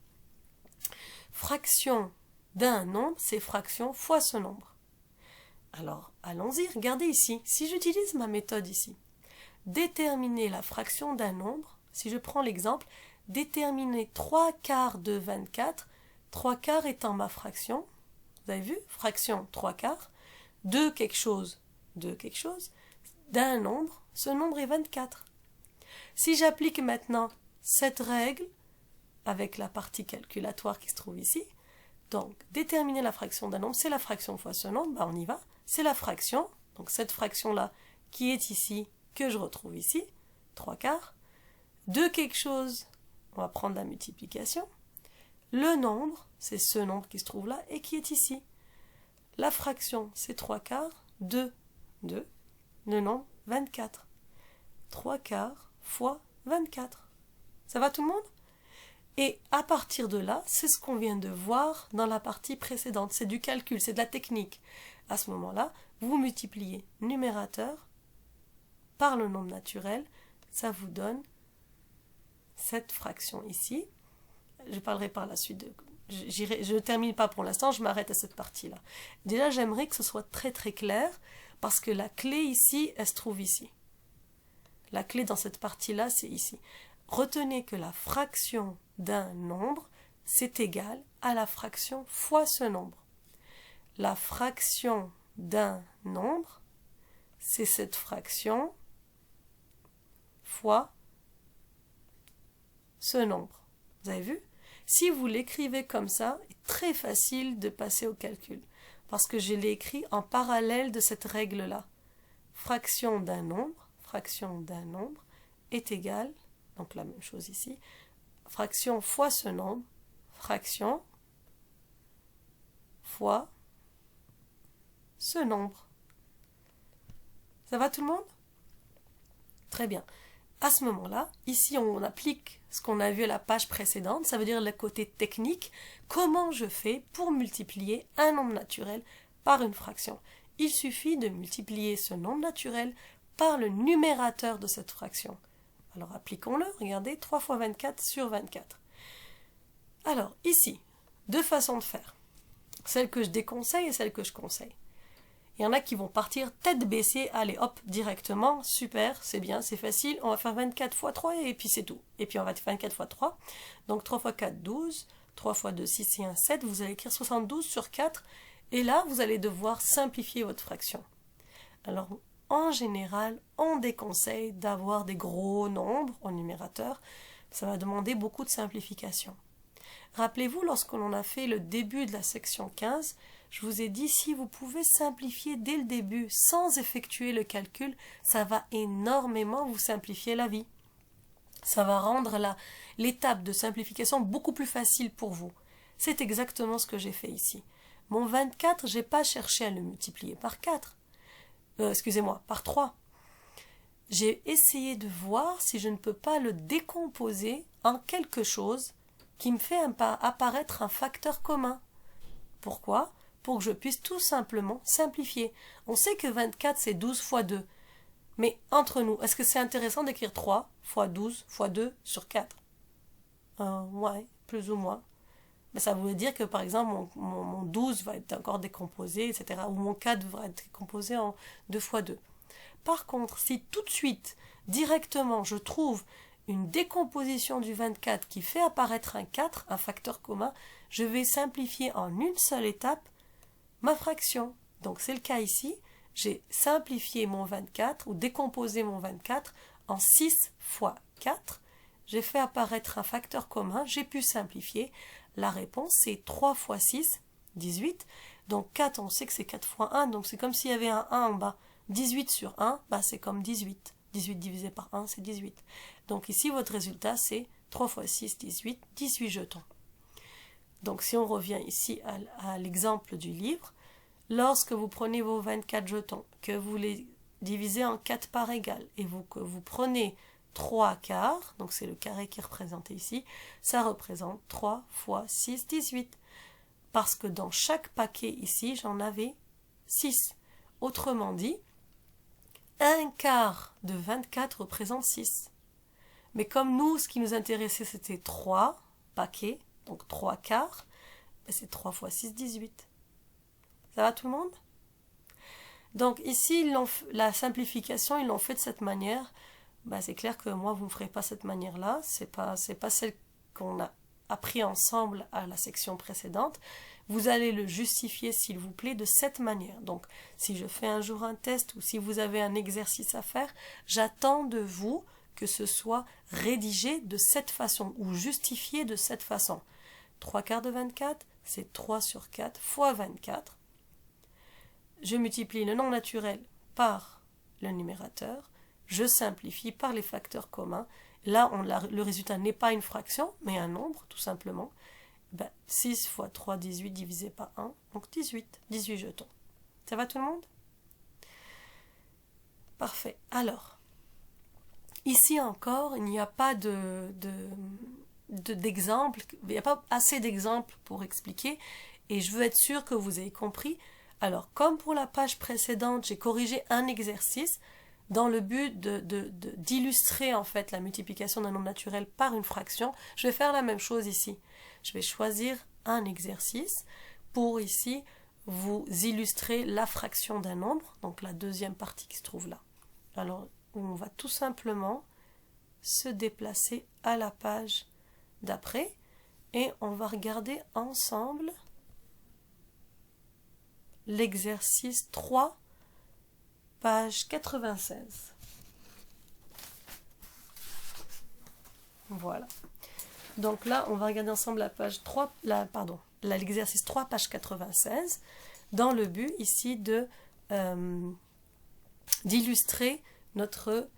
Fraction d'un nombre, c'est fraction fois ce nombre. Alors, allons-y, regardez ici. Si j'utilise ma méthode ici, déterminer la fraction d'un nombre, si je prends l'exemple, déterminer 3 quarts de 24, 3 quarts étant ma fraction, vous avez vu, fraction 3 quarts, de quelque chose, d'un nombre, ce nombre est 24. Si j'applique maintenant cette règle avec la partie calculatoire qui se trouve ici. Donc, déterminer la fraction d'un nombre, c'est la fraction fois ce nombre, on y va. C'est la fraction, donc cette fraction-là qui est ici, que je retrouve ici, 3/4. De quelque chose, on va prendre la multiplication. Le nombre, c'est ce nombre qui se trouve là et qui est ici. La fraction, c'est 3/4 de 2. Le nombre, 24. 3/4 fois 24. Ça va tout le monde? Et à partir de là, c'est ce qu'on vient de voir dans la partie précédente. C'est du calcul, c'est de la technique. À ce moment-là, vous multipliez numérateur par le nombre naturel. Ça vous donne cette fraction ici. Je parlerai par la suite. Je ne termine pas pour l'instant, je m'arrête à cette partie-là. Déjà, j'aimerais que ce soit très très clair parce que la clé ici, elle se trouve ici. La clé dans cette partie-là, c'est ici. Retenez que la fraction d'un nombre, c'est égal à la fraction fois ce nombre. La fraction d'un nombre, c'est cette fraction fois ce nombre. Vous avez vu? Si vous l'écrivez comme ça, c'est très facile de passer au calcul. Parce que je l'ai écrit en parallèle de cette règle-là. Fraction d'un nombre est égale, donc la même chose ici, fraction fois ce nombre, fraction fois ce nombre. Ça va tout le monde? Très bien. À ce moment-là, ici on applique ce qu'on a vu à la page précédente, ça veut dire le côté technique, comment je fais pour multiplier un nombre naturel par une fraction. Il suffit de multiplier ce nombre naturel par le numérateur de cette fraction. Alors appliquons-le, regardez, 3 fois 24 sur 24. Alors ici, deux façons de faire, celle que je déconseille et celle que je conseille. Il y en a qui vont partir tête baissée, allez hop, directement, super, c'est bien, c'est facile, on va faire 24 fois 3 et puis c'est tout. Et puis on va faire 24 fois 3, donc 3 fois 4, 12, 3 fois 2, 6 et 1, 7, vous allez écrire 72 sur 4, et là vous allez devoir simplifier votre fraction. Alors en général, on déconseille d'avoir des gros nombres en numérateur, ça va demander beaucoup de simplification. Rappelez-vous, lorsque l'on a fait le début de la section 15, je vous ai dit, si vous pouvez simplifier dès le début sans effectuer le calcul, ça va énormément vous simplifier la vie. Ça va rendre l'étape de simplification beaucoup plus facile pour vous. C'est exactement ce que j'ai fait ici. Mon 24, je n'ai pas cherché à le multiplier par 4. Par 3. J'ai essayé de voir si je ne peux pas le décomposer en quelque chose qui me fait apparaître un facteur commun. Pourquoi? Pour que je puisse tout simplement simplifier. On sait que 24 c'est 12 fois 2. Mais entre nous, est-ce que c'est intéressant d'écrire 3 fois 12 fois 2 sur 4? Ouais, plus ou moins. Mais ça veut dire que par exemple mon 12 va être encore décomposé, etc. Ou mon 4 va être décomposé en 2 fois 2. Par contre, si tout de suite, directement, je trouve une décomposition du 24 qui fait apparaître un 4, un facteur commun, je vais simplifier en une seule étape ma fraction. Donc c'est le cas ici, j'ai simplifié mon 24 ou décomposé mon 24 en 6 fois 4. J'ai fait apparaître un facteur commun, j'ai pu simplifier. La réponse c'est 3 fois 6, 18. Donc 4, on sait que c'est 4 fois 1, donc c'est comme s'il y avait un 1 en bas. 18 sur 1, c'est comme 18. 18 divisé par 1, c'est 18. Donc ici, votre résultat, c'est 3 fois 6, 18, 18 jetons. Donc si on revient ici à l'exemple du livre, lorsque vous prenez vos 24 jetons, que vous les divisez en 4 parts égales, et que vous prenez 3 quarts, donc c'est le carré qui est représenté ici, ça représente 3 fois 6, 18. Parce que dans chaque paquet ici, j'en avais 6. Autrement dit, un quart de 24 représente 6. Mais comme nous, ce qui nous intéressait, c'était 3 paquets, donc 3 quarts, c'est 3 fois 6, 18. Ça va tout le monde? Donc ici, la simplification, ils l'ont fait de cette manière. C'est clair que moi, vous ne ferez pas cette manière-là. C'est pas celle qu'on a appris ensemble à la section précédente. Vous allez le justifier, s'il vous plaît, de cette manière. Donc, si je fais un jour un test ou si vous avez un exercice à faire, j'attends de vous que ce soit rédigé de cette façon ou justifié de cette façon. 3/4 de 24, c'est 3 sur 4 fois 24. Je multiplie le nombre naturel par le numérateur. Je simplifie par les facteurs communs. Là, le résultat n'est pas une fraction, mais un nombre, tout simplement. 6 fois 3, 18 divisé par 1, donc 18 jetons. Ça va tout le monde? Parfait. Alors, ici encore, il n'y a pas d'exemple, il n'y a pas assez d'exemples pour expliquer, et je veux être sûre que vous avez compris. Alors, comme pour la page précédente, j'ai corrigé un exercice dans le but d'illustrer en fait la multiplication d'un nombre naturel par une fraction. Je vais faire la même chose ici. Je vais choisir un exercice pour ici vous illustrer la fraction d'un nombre, donc la deuxième partie qui se trouve là. Alors, on va tout simplement se déplacer à la page d'après et on va regarder ensemble l'exercice 3, page 96. Voilà. Donc là, on va regarder ensemble la page 3, l'exercice 3, page 96, dans le but ici d'illustrer notre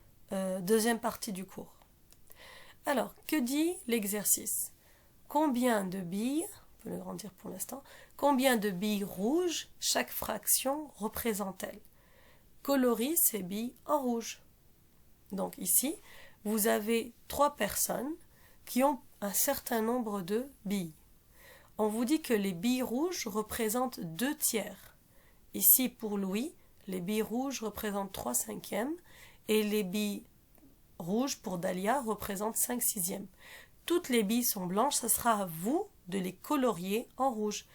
deuxième partie du cours. Alors, que dit l'exercice? Combien de billes, on peut le grandir pour l'instant, combien de billes rouges chaque fraction représente-t-elle? Colorie ces billes en rouge. Donc ici, vous avez 3 personnes qui ont un certain nombre de billes. On vous dit que les billes rouges représentent 2/3. Ici, pour Louis, les billes rouges représentent 3/5 et les billes rouges pour Dahlia représentent 5/6. Toutes les billes sont blanches, ce sera à vous de les colorier en rouge.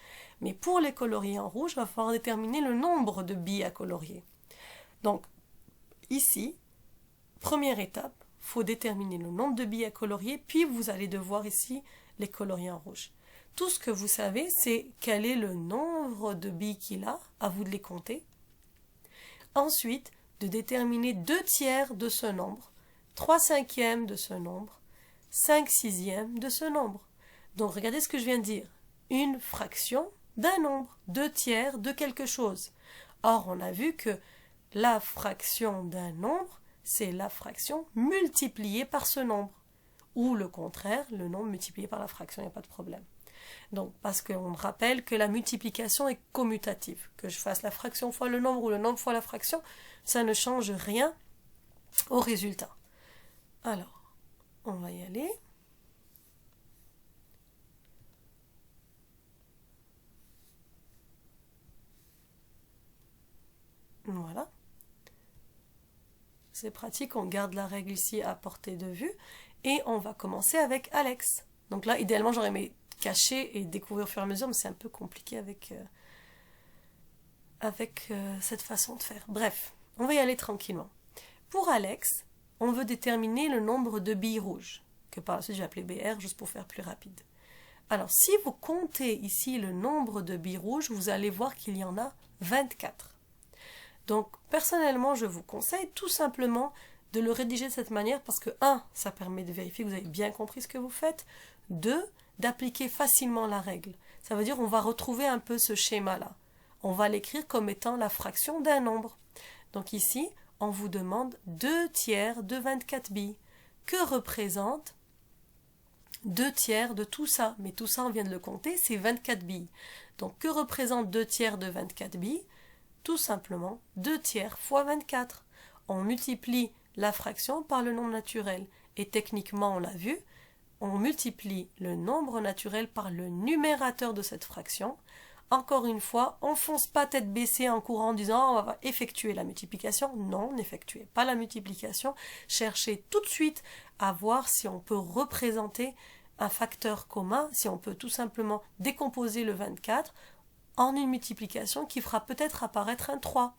Mais pour les colorier en rouge, il va falloir déterminer le nombre de billes à colorier. Donc, ici, première étape, il faut déterminer le nombre de billes à colorier, puis vous allez devoir ici les colorier en rouge. Tout ce que vous savez, c'est quel est le nombre de billes qu'il a, à vous de les compter. Ensuite, de déterminer 2/3 de ce nombre, 3/5 de ce nombre, 5/6 de ce nombre. Donc, regardez ce que je viens de dire. Une fraction d'un nombre, 2/3 de quelque chose. Or, on a vu que la fraction d'un nombre, c'est la fraction multipliée par ce nombre. Ou le contraire, le nombre multiplié par la fraction, il n'y a pas de problème. Donc, parce qu'on rappelle que la multiplication est commutative. Que je fasse la fraction fois le nombre ou le nombre fois la fraction, ça ne change rien au résultat. Alors, on va y aller. Voilà. C'est pratique, on garde la règle ici à portée de vue. Et on va commencer avec Alex. Donc là, idéalement, j'aurais aimé cacher et découvrir au fur et à mesure, mais c'est un peu compliqué avec cette façon de faire. Bref, on va y aller tranquillement. Pour Alex, on veut déterminer le nombre de billes rouges, que par la suite je vais appeler BR, juste pour faire plus rapide. Alors, si vous comptez ici le nombre de billes rouges, vous allez voir qu'il y en a 24. Donc, personnellement, je vous conseille tout simplement de le rédiger de cette manière parce que, 1, ça permet de vérifier que vous avez bien compris ce que vous faites. 2, d'appliquer facilement la règle. Ça veut dire qu'on va retrouver un peu ce schéma-là. On va l'écrire comme étant la fraction d'un nombre. Donc ici, on vous demande 2/3 de 24 billes. Que représente 2/3 de tout ça? Mais tout ça, on vient de le compter, c'est 24 billes. Donc, que représente 2/3 de 24 billes? Tout simplement 2/3 fois 24. On multiplie la fraction par le nombre naturel. Et techniquement, on l'a vu, on multiplie le nombre naturel par le numérateur de cette fraction. Encore une fois, on ne fonce pas tête baissée en courant en disant on va effectuer la multiplication. Non, n'effectuez pas la multiplication. Cherchez tout de suite à voir si on peut représenter un facteur commun, si on peut tout simplement décomposer le 24 en une multiplication qui fera peut-être apparaître un 3.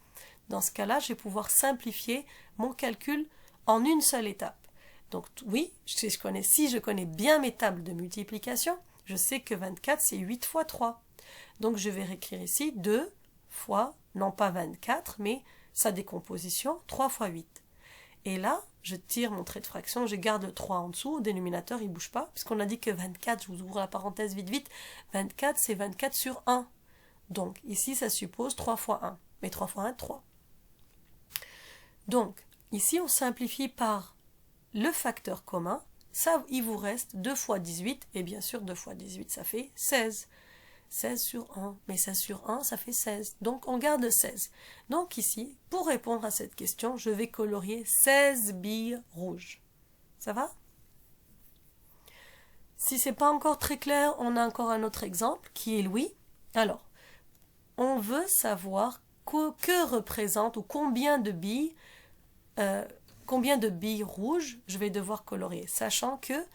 Dans ce cas-là, je vais pouvoir simplifier mon calcul en une seule étape. Donc oui, si je connais bien mes tables de multiplication, je sais que 24 c'est 8 fois 3. Donc je vais réécrire ici 2 fois, non pas 24, mais sa décomposition, 3 fois 8. Et là, je tire mon trait de fraction, je garde le 3 en dessous, au dénominateur, il ne bouge pas, puisqu'on a dit que 24, je vous ouvre la parenthèse vite vite, 24, c'est 24 sur 1. Donc, ici, ça suppose 3 fois 1. Mais 3 fois 1, 3. Donc, ici, on simplifie par le facteur commun. Ça, il vous reste 2 fois 18, et bien sûr, 2 fois 18, ça fait 16. 16 sur 1, mais 16 sur 1, ça fait 16. Donc, on garde 16. Donc, ici, pour répondre à cette question, je vais colorier 16 billes rouges. Ça va? Si ce n'est pas encore très clair, on a encore un autre exemple, qui est Louis. Alors, on veut savoir que représente ou combien de billes rouges je vais devoir colorier, sachant que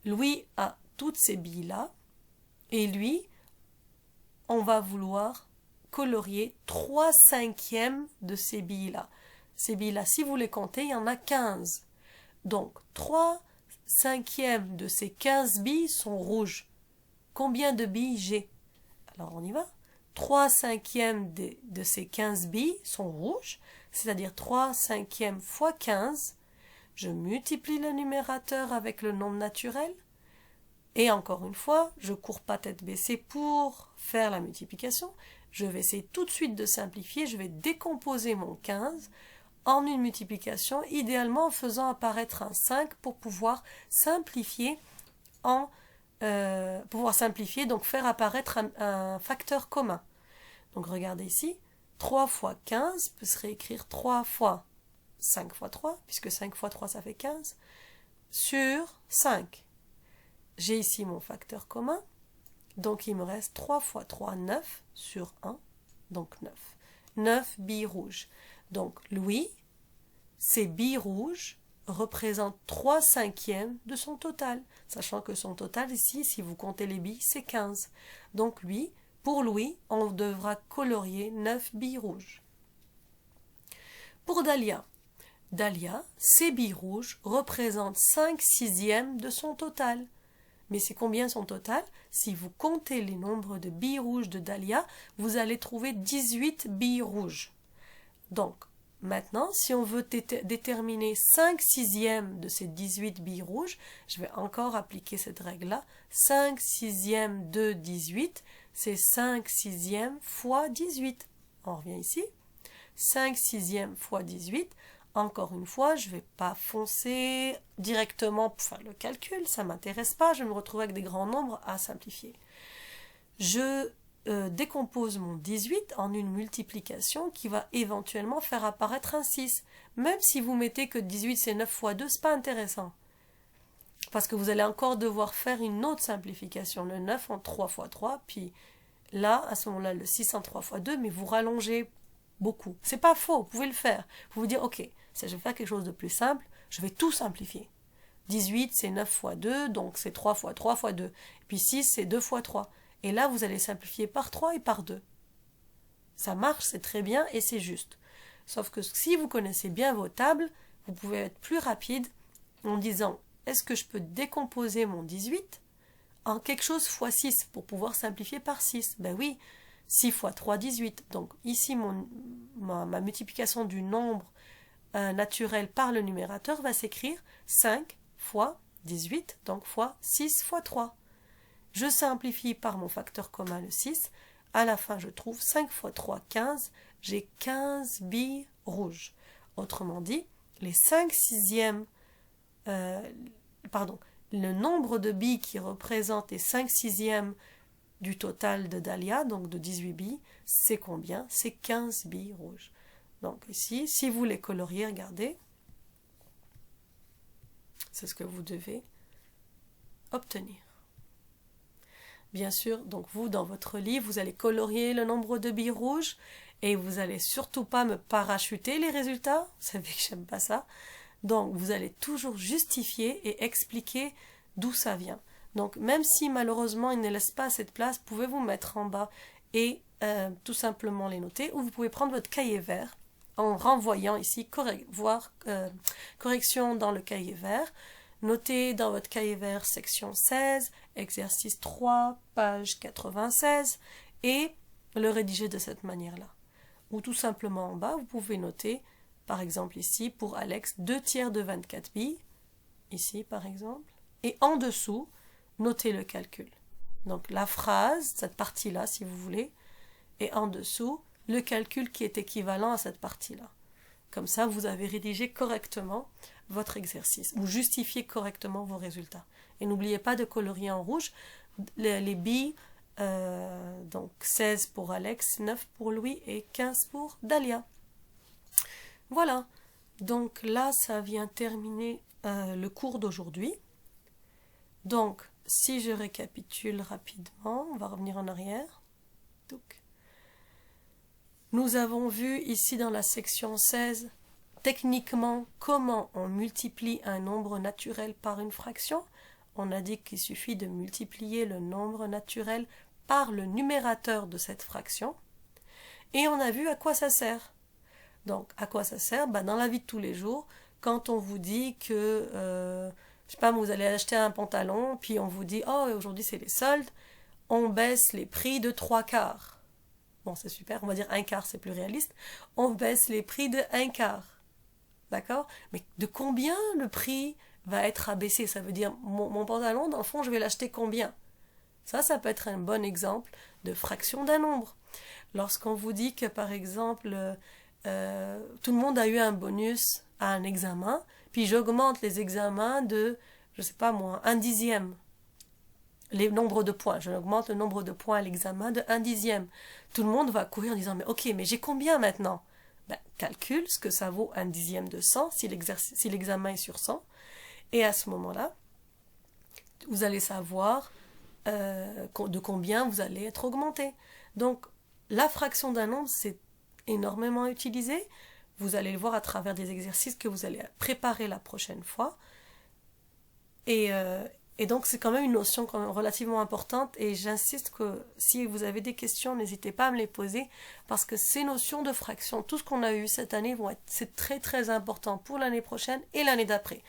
Louis a toutes ces billes-là, et lui, on va vouloir colorier 3/5 de ces billes-là. Ces billes-là, si vous les comptez, il y en a 15. Donc, 3/5 de ces 15 billes sont rouges. Combien de billes j'ai? Alors, on y va. 3/5 de ces 15 billes sont rouges, c'est-à-dire 3/5 fois 15. Je multiplie le numérateur avec le nombre naturel. Et encore une fois, je ne cours pas tête baissée pour faire la multiplication. Je vais essayer tout de suite de simplifier. Je vais décomposer mon 15 en une multiplication, idéalement en faisant apparaître un 5 pour pouvoir simplifier, donc faire apparaître un facteur commun. Donc regardez ici, 3 fois 15 peut se réécrire 3 fois 5 fois 3, puisque 5 fois 3 ça fait 15, sur 5. J'ai ici mon facteur commun, donc il me reste 3 fois 3, 9 sur 1, donc 9. 9 billes rouges. Donc Louis, ces billes rouges représentent 3/5 de son total, sachant que son total ici, si vous comptez les billes, c'est 15. Donc pour Louis, on devra colorier 9 billes rouges. Pour Dalia, ces billes rouges représentent 5/6 de son total. Mais c'est combien son total? Si vous comptez les nombres de billes rouges de Dalia, vous allez trouver 18 billes rouges. Donc, maintenant, si on veut déterminer 5/6 de ces 18 billes rouges, je vais encore appliquer cette règle-là. 5/6 de 18, c'est 5/6 fois 18. On revient ici. 5/6 fois 18. Encore une fois, je ne vais pas foncer directement pour faire le calcul, ça ne m'intéresse pas, je me retrouve avec des grands nombres à simplifier. Je décompose mon 18 en une multiplication qui va éventuellement faire apparaître un 6. Même si vous mettez que 18 c'est 9 fois 2, ce n'est pas intéressant. Parce que vous allez encore devoir faire une autre simplification, le 9 en 3 fois 3, puis là, à ce moment-là, le 6 en 3 fois 2, mais vous rallongez beaucoup. C'est pas faux, vous pouvez le faire. Vous vous dire, ok, si je vais faire quelque chose de plus simple, je vais tout simplifier. 18, c'est 9 fois 2, donc c'est 3 fois 3 fois 2. Et puis 6, c'est 2 fois 3. Et là, vous allez simplifier par 3 et par 2. Ça marche, c'est très bien et c'est juste. Sauf que si vous connaissez bien vos tables, vous pouvez être plus rapide en disant, est-ce que je peux décomposer mon 18 en quelque chose fois 6 pour pouvoir simplifier par 6? Ben oui, 6 fois 3, 18. Donc ici, ma multiplication du nombre naturel par le numérateur va s'écrire 5 fois 18, donc fois 6 fois 3. Je simplifie par mon facteur commun le 6. À la fin, je trouve 5 fois 3, 15. J'ai 15 billes rouges. Autrement dit, les 5/6, le nombre de billes qui représente les 5/6 du total de Dalia, donc de 18 billes, c'est combien? C'est 15 billes rouges. Donc ici, si vous les coloriez, regardez, c'est ce que vous devez obtenir. Bien sûr, donc vous, dans votre livre, vous allez colorier le nombre de billes rouges et vous allez surtout pas me parachuter les résultats. Vous savez que j'aime pas ça. Donc, vous allez toujours justifier et expliquer d'où ça vient. Donc, même si malheureusement, il ne laisse pas assez de place, pouvez-vous mettre en bas et tout simplement les noter. Ou vous pouvez prendre votre cahier vert en renvoyant ici, correction dans le cahier vert. Notez dans votre cahier vert section 16, exercice 3, page 96 et le rédiger de cette manière-là. Ou tout simplement en bas, vous pouvez noter par exemple ici, pour Alex, 2/3 de 24 billes, ici par exemple, et en dessous, notez le calcul. Donc la phrase, cette partie-là si vous voulez, et en dessous, le calcul qui est équivalent à cette partie-là. Comme ça, vous avez rédigé correctement votre exercice, vous justifiez correctement vos résultats. Et n'oubliez pas de colorier en rouge les billes, donc 16 pour Alex, 9 pour Louis et 15 pour Dalia. Voilà, donc là, ça vient terminer le cours d'aujourd'hui. Donc, si je récapitule rapidement, on va revenir en arrière. Donc, nous avons vu ici dans la section 16, techniquement, comment on multiplie un nombre naturel par une fraction. On a dit qu'il suffit de multiplier le nombre naturel par le numérateur de cette fraction. Et on a vu à quoi ça sert. Donc, à quoi ça sert? Dans la vie de tous les jours, quand on vous dit que, je sais pas, vous allez acheter un pantalon, puis on vous dit, oh, aujourd'hui c'est les soldes, on baisse les prix de 3/4. Bon, c'est super, on va dire 1/4, c'est plus réaliste. On baisse les prix de 1/4. D'accord? Mais de combien le prix va être abaissé? Ça veut dire, mon pantalon, dans le fond, je vais l'acheter combien? Ça peut être un bon exemple de fraction d'un nombre. Lorsqu'on vous dit que, par exemple, tout le monde a eu un bonus à un examen, puis j'augmente les examens de, je sais pas moi, 1/10. Les nombres de points. J'augmente le nombre de points à l'examen de 1/10. Tout le monde va courir en disant, mais ok, mais j'ai combien maintenant? Calcule ce que ça vaut 1/10 de 100 si l'examen est sur 100. Et à ce moment-là, vous allez savoir de combien vous allez être augmenté. Donc, la fraction d'un nombre, c'est énormément utilisé. Vous allez le voir à travers des exercices que vous allez préparer la prochaine fois. Et donc, c'est quand même une notion quand même relativement importante et j'insiste que si vous avez des questions, n'hésitez pas à me les poser parce que ces notions de fraction, tout ce qu'on a eu cette année, c'est très très important pour l'année prochaine et l'année d'après.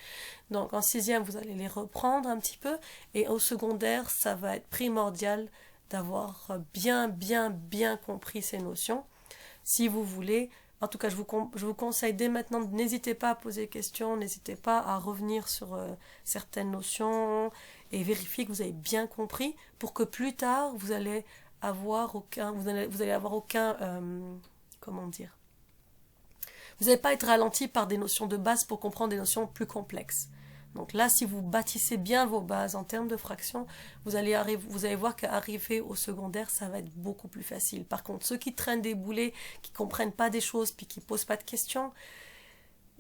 Donc, en sixième, vous allez les reprendre un petit peu et au secondaire, ça va être primordial d'avoir bien compris ces notions. Si vous voulez, en tout cas, je vous conseille dès maintenant, n'hésitez pas à poser des questions, n'hésitez pas à revenir sur certaines notions et vérifier que vous avez bien compris pour que plus tard, vous allez avoir aucun, comment dire, vous n'allez pas être ralenti par des notions de base pour comprendre des notions plus complexes. Donc là, si vous bâtissez bien vos bases en termes de fractions, vous allez voir qu'arriver au secondaire, ça va être beaucoup plus facile. Par contre, ceux qui traînent des boulets, qui ne comprennent pas des choses, puis qui ne posent pas de questions,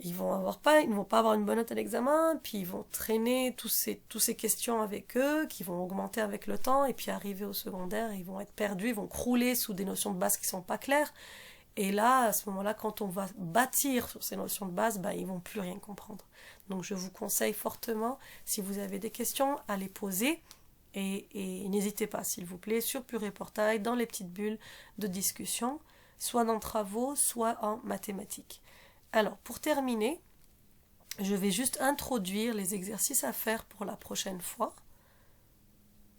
ils ne vont pas avoir une bonne note à l'examen, puis ils vont traîner toutes ces questions avec eux, qui vont augmenter avec le temps, et puis arriver au secondaire, ils vont être perdus, ils vont crouler sous des notions de base qui ne sont pas claires. Et là, à ce moment-là, quand on va bâtir sur ces notions de base, ils ne vont plus rien comprendre. Donc je vous conseille fortement, si vous avez des questions, à les poser et n'hésitez pas, s'il vous plaît, sur Pluriportail, dans les petites bulles de discussion, soit dans travaux, soit en mathématiques. Alors, pour terminer, je vais juste introduire les exercices à faire pour la prochaine fois.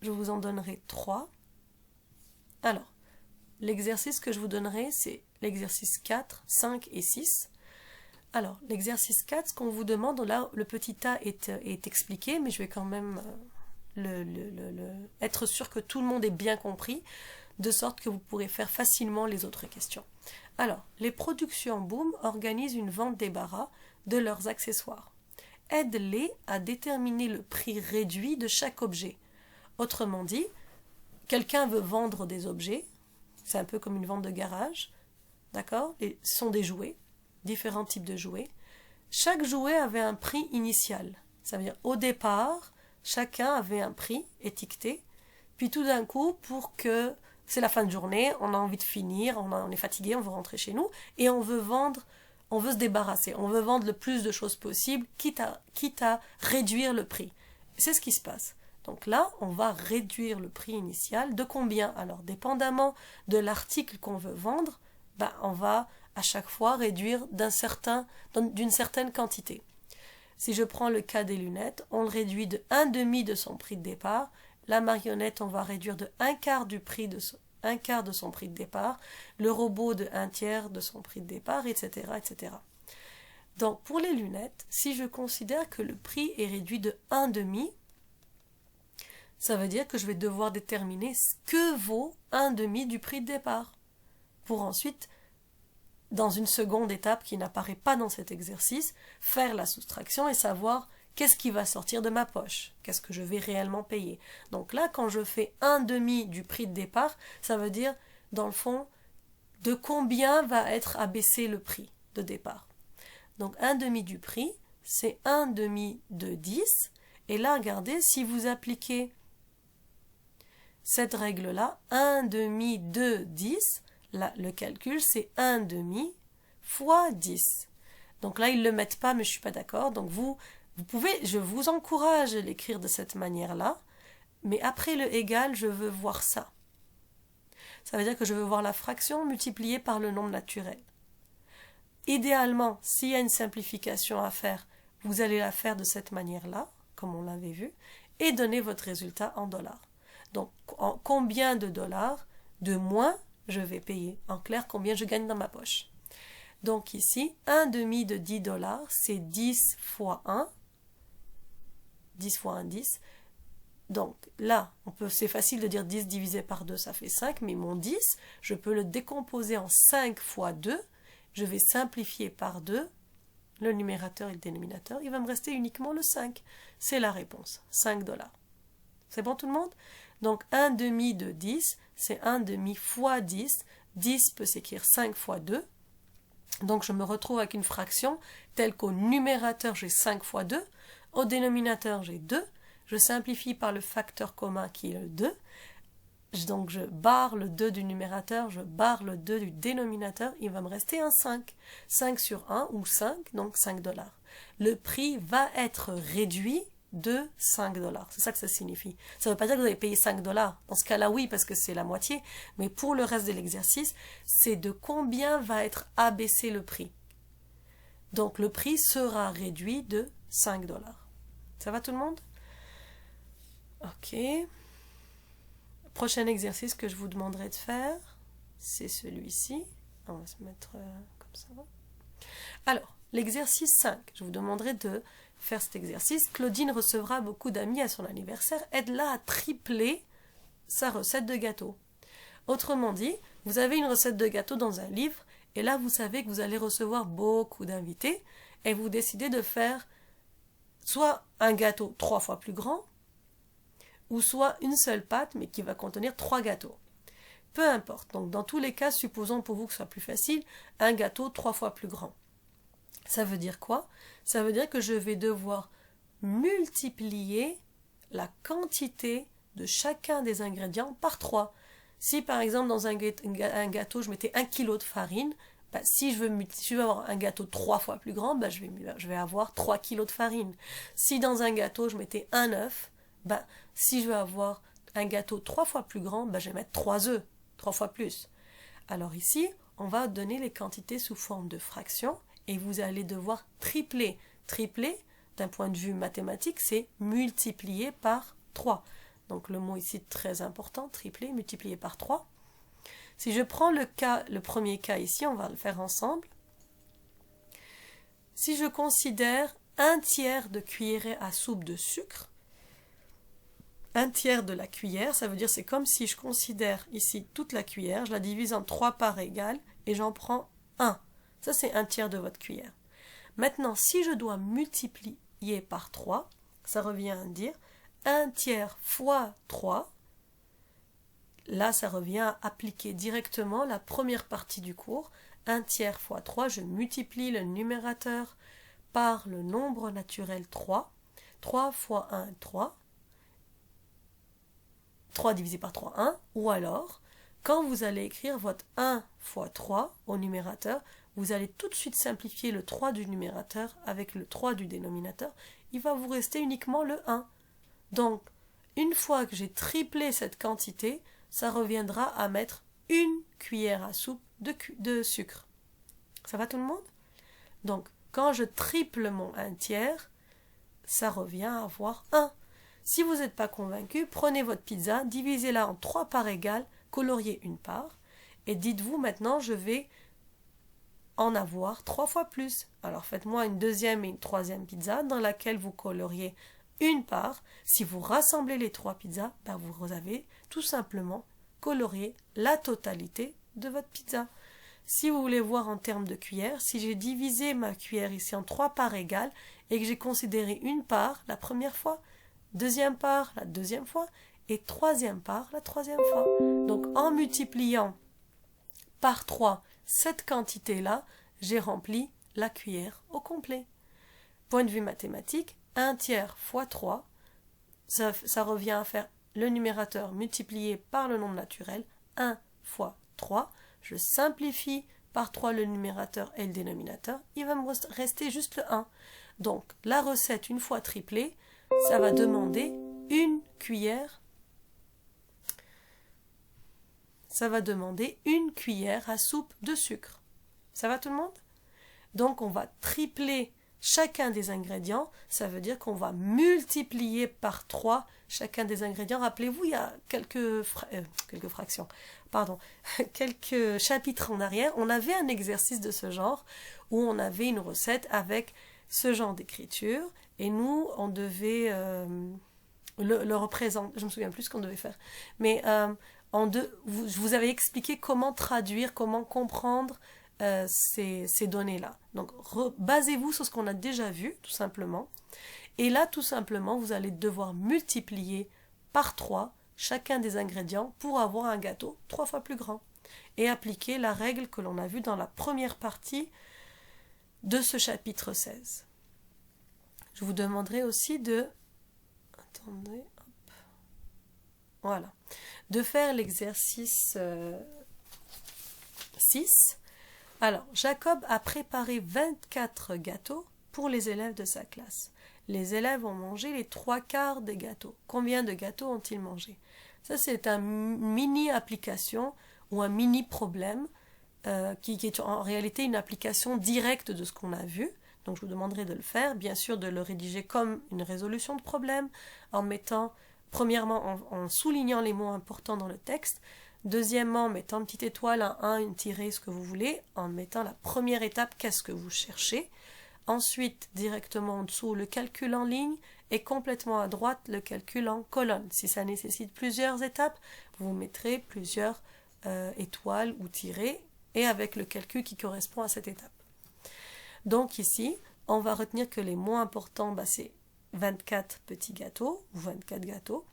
Je vous en donnerai 3. Alors, l'exercice que je vous donnerai, c'est l'exercice 4, 5 et 6. Alors, l'exercice 4, ce qu'on vous demande, là, le petit a est expliqué, mais je vais quand même être sûr que tout le monde ait bien compris, de sorte que vous pourrez faire facilement les autres questions. Alors, les productions Boom organisent une vente débarras de leurs accessoires. Aide-les à déterminer le prix réduit de chaque objet. Autrement dit, quelqu'un veut vendre des objets, c'est un peu comme une vente de garage, d'accord? Ce sont des jouets, différents types de jouets. Chaque jouet avait un prix initial. Ça veut dire, au départ, chacun avait un prix étiqueté. Puis tout d'un coup, pour que c'est la fin de journée, on a envie de finir, on est fatigué, on veut rentrer chez nous, et on veut se débarrasser, on veut vendre le plus de choses possible, quitte à réduire le prix. C'est ce qui se passe. Donc là, on va réduire le prix initial de combien? Alors, dépendamment de l'article qu'on veut vendre, on va à chaque fois réduire d'une certaine quantité. Si je prends le cas des lunettes, on le réduit de 1/2 de son prix de départ. La marionnette, on va réduire de 1/4 de son prix de départ. Le robot de 1/3 de son prix de départ, etc., etc. Donc pour les lunettes, si je considère que le prix est réduit de 1,5, ça veut dire que je vais devoir déterminer ce que vaut 1,5 du prix de départ. Pour ensuite, dans une seconde étape qui n'apparaît pas dans cet exercice, faire la soustraction et savoir qu'est-ce qui va sortir de ma poche, qu'est-ce que je vais réellement payer. Donc là, quand je fais 1,5 du prix de départ, ça veut dire, dans le fond, de combien va être abaissé le prix de départ. Donc 1,5 du prix, c'est 1,5 de 10. Et là, regardez, si vous appliquez cette règle-là, 1,5 de 10, là, le calcul, c'est 1,5 fois 10. Donc là, ils ne le mettent pas, mais je ne suis pas d'accord. Donc vous pouvez, je vous encourage à l'écrire de cette manière-là, mais après le égal, je veux voir ça. Ça veut dire que je veux voir la fraction multipliée par le nombre naturel. Idéalement, s'il y a une simplification à faire, vous allez la faire de cette manière-là, comme on l'avait vu, et donner votre résultat en dollars. Donc, en combien de dollars de moins je vais payer? En clair, combien je gagne dans ma poche? Donc ici, 1,5 de 10 dollars, c'est 10 fois 1. 10 fois 1, 10. Donc là, c'est facile de dire 10 divisé par 2, ça fait 5, mais mon 10, je peux le décomposer en 5 fois 2. Je vais simplifier par 2 le numérateur et le dénominateur. Il va me rester uniquement le 5. C'est la réponse, 5 dollars. C'est bon tout le monde? Donc 1,5 de 10, c'est 1,5 fois 10. 10 peut s'écrire 5 fois 2. Donc je me retrouve avec une fraction telle qu'au numérateur j'ai 5 fois 2, au dénominateur j'ai 2, je simplifie par le facteur commun qui est le 2, donc je barre le 2 du numérateur, je barre le 2 du dénominateur, il va me rester un 5. 5 sur 1 ou 5, donc 5 dollars. Le prix va être réduit de 5 dollars. C'est ça que ça signifie. Ça ne veut pas dire que vous allez payer 5 dollars. Dans ce cas-là, oui, parce que c'est la moitié. Mais pour le reste de l'exercice, c'est de combien va être abaissé le prix. Donc, le prix sera réduit de 5 dollars. Ça va tout le monde? Ok. Prochain exercice que je vous demanderai de faire, c'est celui-ci. On va se mettre comme ça. Alors, l'exercice 5. Je vous demanderai de faire cet exercice. Claudine recevra beaucoup d'amis à son anniversaire. Aide-la à tripler sa recette de gâteau. Autrement dit, vous avez une recette de gâteau dans un livre et là vous savez que vous allez recevoir beaucoup d'invités et vous décidez de faire soit un gâteau 3 fois plus grand ou soit une seule pâte mais qui va contenir 3 gâteaux. Peu importe. Donc dans tous les cas, supposons pour vous que ce soit plus facile, un gâteau 3 fois plus grand. Ça veut dire quoi? Ça veut dire que je vais devoir multiplier la quantité de chacun des ingrédients par 3. Si par exemple dans un gâteau je mettais 1 kg de farine, si je veux avoir un gâteau 3 fois plus grand, je vais avoir 3 kg de farine. Si dans un gâteau je mettais un œuf, si je veux avoir un gâteau 3 fois plus grand, je vais mettre 3 œufs, 3 fois plus. Alors ici, on va donner les quantités sous forme de fractions et vous allez devoir tripler. Tripler, d'un point de vue mathématique, c'est multiplier par 3. Donc le mot ici très important, tripler, multiplier par 3. Si je prends le premier cas ici, on va le faire ensemble. Si je considère 1/3 de cuillerée à soupe de sucre, 1/3 de la cuillère, ça veut dire c'est comme si je considère ici toute la cuillère, je la divise en 3 parts égales et j'en prends 1. Ça c'est 1/3 de votre cuillère. Maintenant, si je dois multiplier par 3, ça revient à dire 1/3 fois 3. Là, ça revient à appliquer directement la première partie du cours. 1/3 fois 3, je multiplie le numérateur par le nombre naturel 3. 3 fois 1, 3. 3 divisé par 3, 1. Ou alors, quand vous allez écrire votre 1 fois 3 au numérateur, vous allez tout de suite simplifier le 3 du numérateur avec le 3 du dénominateur. Il va vous rester uniquement le 1. Donc, une fois que j'ai triplé cette quantité, ça reviendra à mettre une cuillère à soupe de sucre. Ça va tout le monde? Donc, quand je triple mon 1/3, ça revient à avoir 1. Si vous n'êtes pas convaincu, prenez votre pizza, divisez-la en 3 parts égales, coloriez une part, et dites-vous maintenant, je vais en avoir 3 fois plus. Alors faites-moi une deuxième et une troisième pizza dans laquelle vous coloriez une part. Si vous rassemblez les 3 pizzas, ben vous avez tout simplement colorié la totalité de votre pizza. Si vous voulez voir en termes de cuillère, si j'ai divisé ma cuillère ici en 3 parts égales et que j'ai considéré une part la première fois, deuxième part la deuxième fois et troisième part la troisième fois. Donc en multipliant par 3 cette quantité-là, j'ai rempli la cuillère au complet. Point de vue mathématique, 1 tiers fois 3, ça revient à faire le numérateur multiplié par le nombre naturel, 1 fois 3. Je simplifie par 3 le numérateur et le dénominateur, il va me rester juste le 1. Donc la recette, une fois triplée, ça va demander une cuillère. Ça va demander une cuillère à soupe de sucre. Ça va tout le monde? Donc on va tripler chacun des ingrédients, ça veut dire qu'on va multiplier par 3 chacun des ingrédients. Rappelez-vous, il y a quelques fractions, pardon, quelques chapitres en arrière, on avait un exercice de ce genre où on avait une recette avec ce genre d'écriture et nous, on devait le représenter. Je me souviens plus ce qu'on devait faire. Mais je vous avais expliqué comment traduire, comment comprendre ces données-là. Donc, basez-vous sur ce qu'on a déjà vu, tout simplement. Et là, tout simplement, vous allez devoir multiplier par 3 chacun des ingrédients pour avoir un gâteau 3 fois plus grand. Et appliquer la règle que l'on a vue dans la première partie de ce chapitre 16. Je vous demanderai aussi de... Attendez, hop. Voilà. De faire l'exercice 6. Alors, Jacob a préparé 24 gâteaux pour les élèves de sa classe. Les élèves ont mangé les 3/4 des gâteaux. Combien de gâteaux ont-ils mangé? Ça, c'est une mini-application ou un mini-problème qui est en réalité une application directe de ce qu'on a vu. Donc, je vous demanderai de le faire. Bien sûr, de le rédiger comme une résolution de problème en mettant, premièrement, en soulignant les mots importants dans le texte. Deuxièmement, en mettant une petite étoile, un 1, une tirée, ce que vous voulez, en mettant la première étape, qu'est-ce que vous cherchez. Ensuite, directement en dessous, le calcul en ligne et complètement à droite, le calcul en colonne. Si ça nécessite plusieurs étapes, vous mettrez plusieurs étoiles ou tirées et avec le calcul qui correspond à cette étape. Donc ici, on va retenir que les mots importants, c'est 24 petits gâteaux ou 24 gâteaux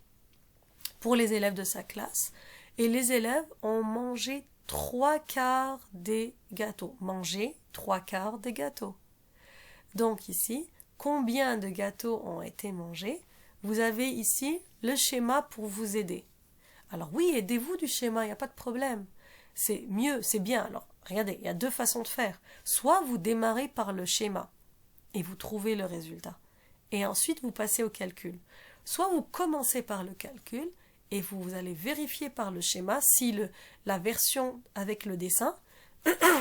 pour les élèves de sa classe. Et les élèves ont mangé 3/4 des gâteaux. Mangé 3/4 des gâteaux. Donc ici, combien de gâteaux ont été mangés? Vous avez ici le schéma pour vous aider. Alors oui, aidez-vous du schéma, il n'y a pas de problème. C'est mieux, c'est bien. Alors regardez, il y a 2 façons de faire. Soit vous démarrez par le schéma et vous trouvez le résultat. Et ensuite vous passez au calcul. Soit vous commencez par le calcul et vous allez vérifier par le schéma si la version avec le dessin,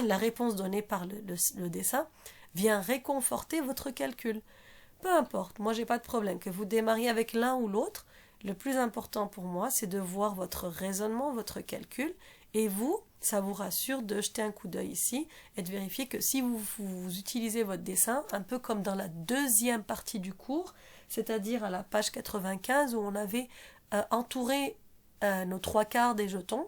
la réponse donnée par le dessin, vient réconforter votre calcul. Peu importe, moi j'ai pas de problème que vous démarriez avec l'un ou l'autre. Le plus important pour moi, c'est de voir votre raisonnement, votre calcul, et vous, ça vous rassure de jeter un coup d'œil ici et de vérifier que si vous utilisez votre dessin, un peu comme dans la deuxième partie du cours, c'est-à-dire à la page 95 où on avait entouré nos 3/4 des jetons.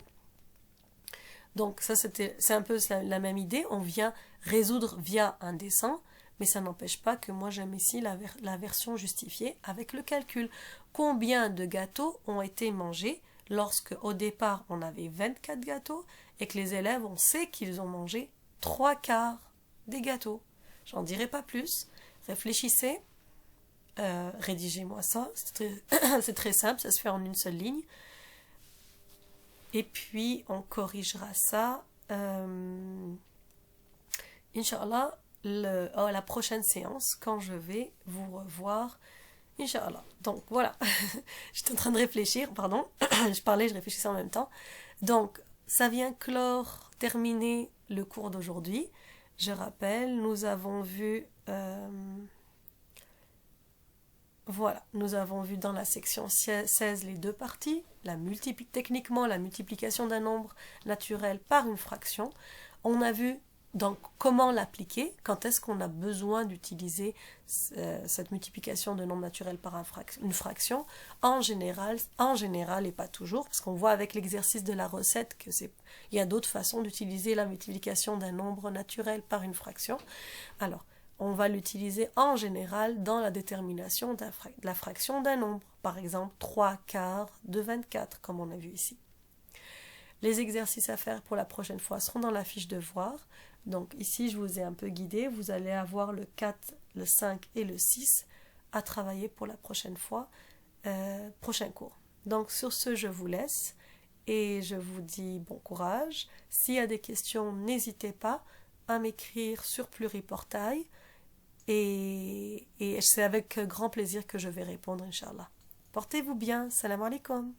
Donc ça c'est un peu la même idée, on vient résoudre via un dessin, mais ça n'empêche pas que moi j'aime ici la version justifiée avec le calcul. Combien de gâteaux ont été mangés lorsque au départ on avait 24 gâteaux et que les élèves on sait qu'ils ont mangé 3/4 des gâteaux. J'en dirai pas plus, réfléchissez, rédigez-moi ça, c'est très simple, ça se fait en une seule ligne. Et puis, on corrigera ça, Inch'Allah, la prochaine séance, quand je vais vous revoir, Inch'Allah. Donc, voilà. J'étais en train de réfléchir, pardon. Je parlais, je réfléchissais en même temps. Donc, ça vient terminer le cours d'aujourd'hui. Je rappelle, nous avons vu... Voilà, nous avons vu dans la section 16 les 2 parties, techniquement la multiplication d'un nombre naturel par une fraction. On a vu Donc, comment l'appliquer? Quand est-ce qu'on a besoin d'utiliser cette multiplication de nombres naturels par une fraction? En général et pas toujours, parce qu'on voit avec l'exercice de la recette il y a d'autres façons d'utiliser la multiplication d'un nombre naturel par une fraction. Alors, on va l'utiliser en général dans la détermination de la fraction d'un nombre. Par exemple, 3/4 de 24, comme on a vu ici. Les exercices à faire pour la prochaine fois seront dans la fiche devoir. Donc ici, je vous ai un peu guidé. Vous allez avoir le 4, le 5 et le 6 à travailler pour la prochaine fois, prochain cours. Donc sur ce, je vous laisse et je vous dis bon courage. S'il y a des questions, n'hésitez pas à m'écrire sur Pluriportail et c'est avec grand plaisir que je vais répondre, Inch'Allah. Portez-vous bien. Salam alaikum.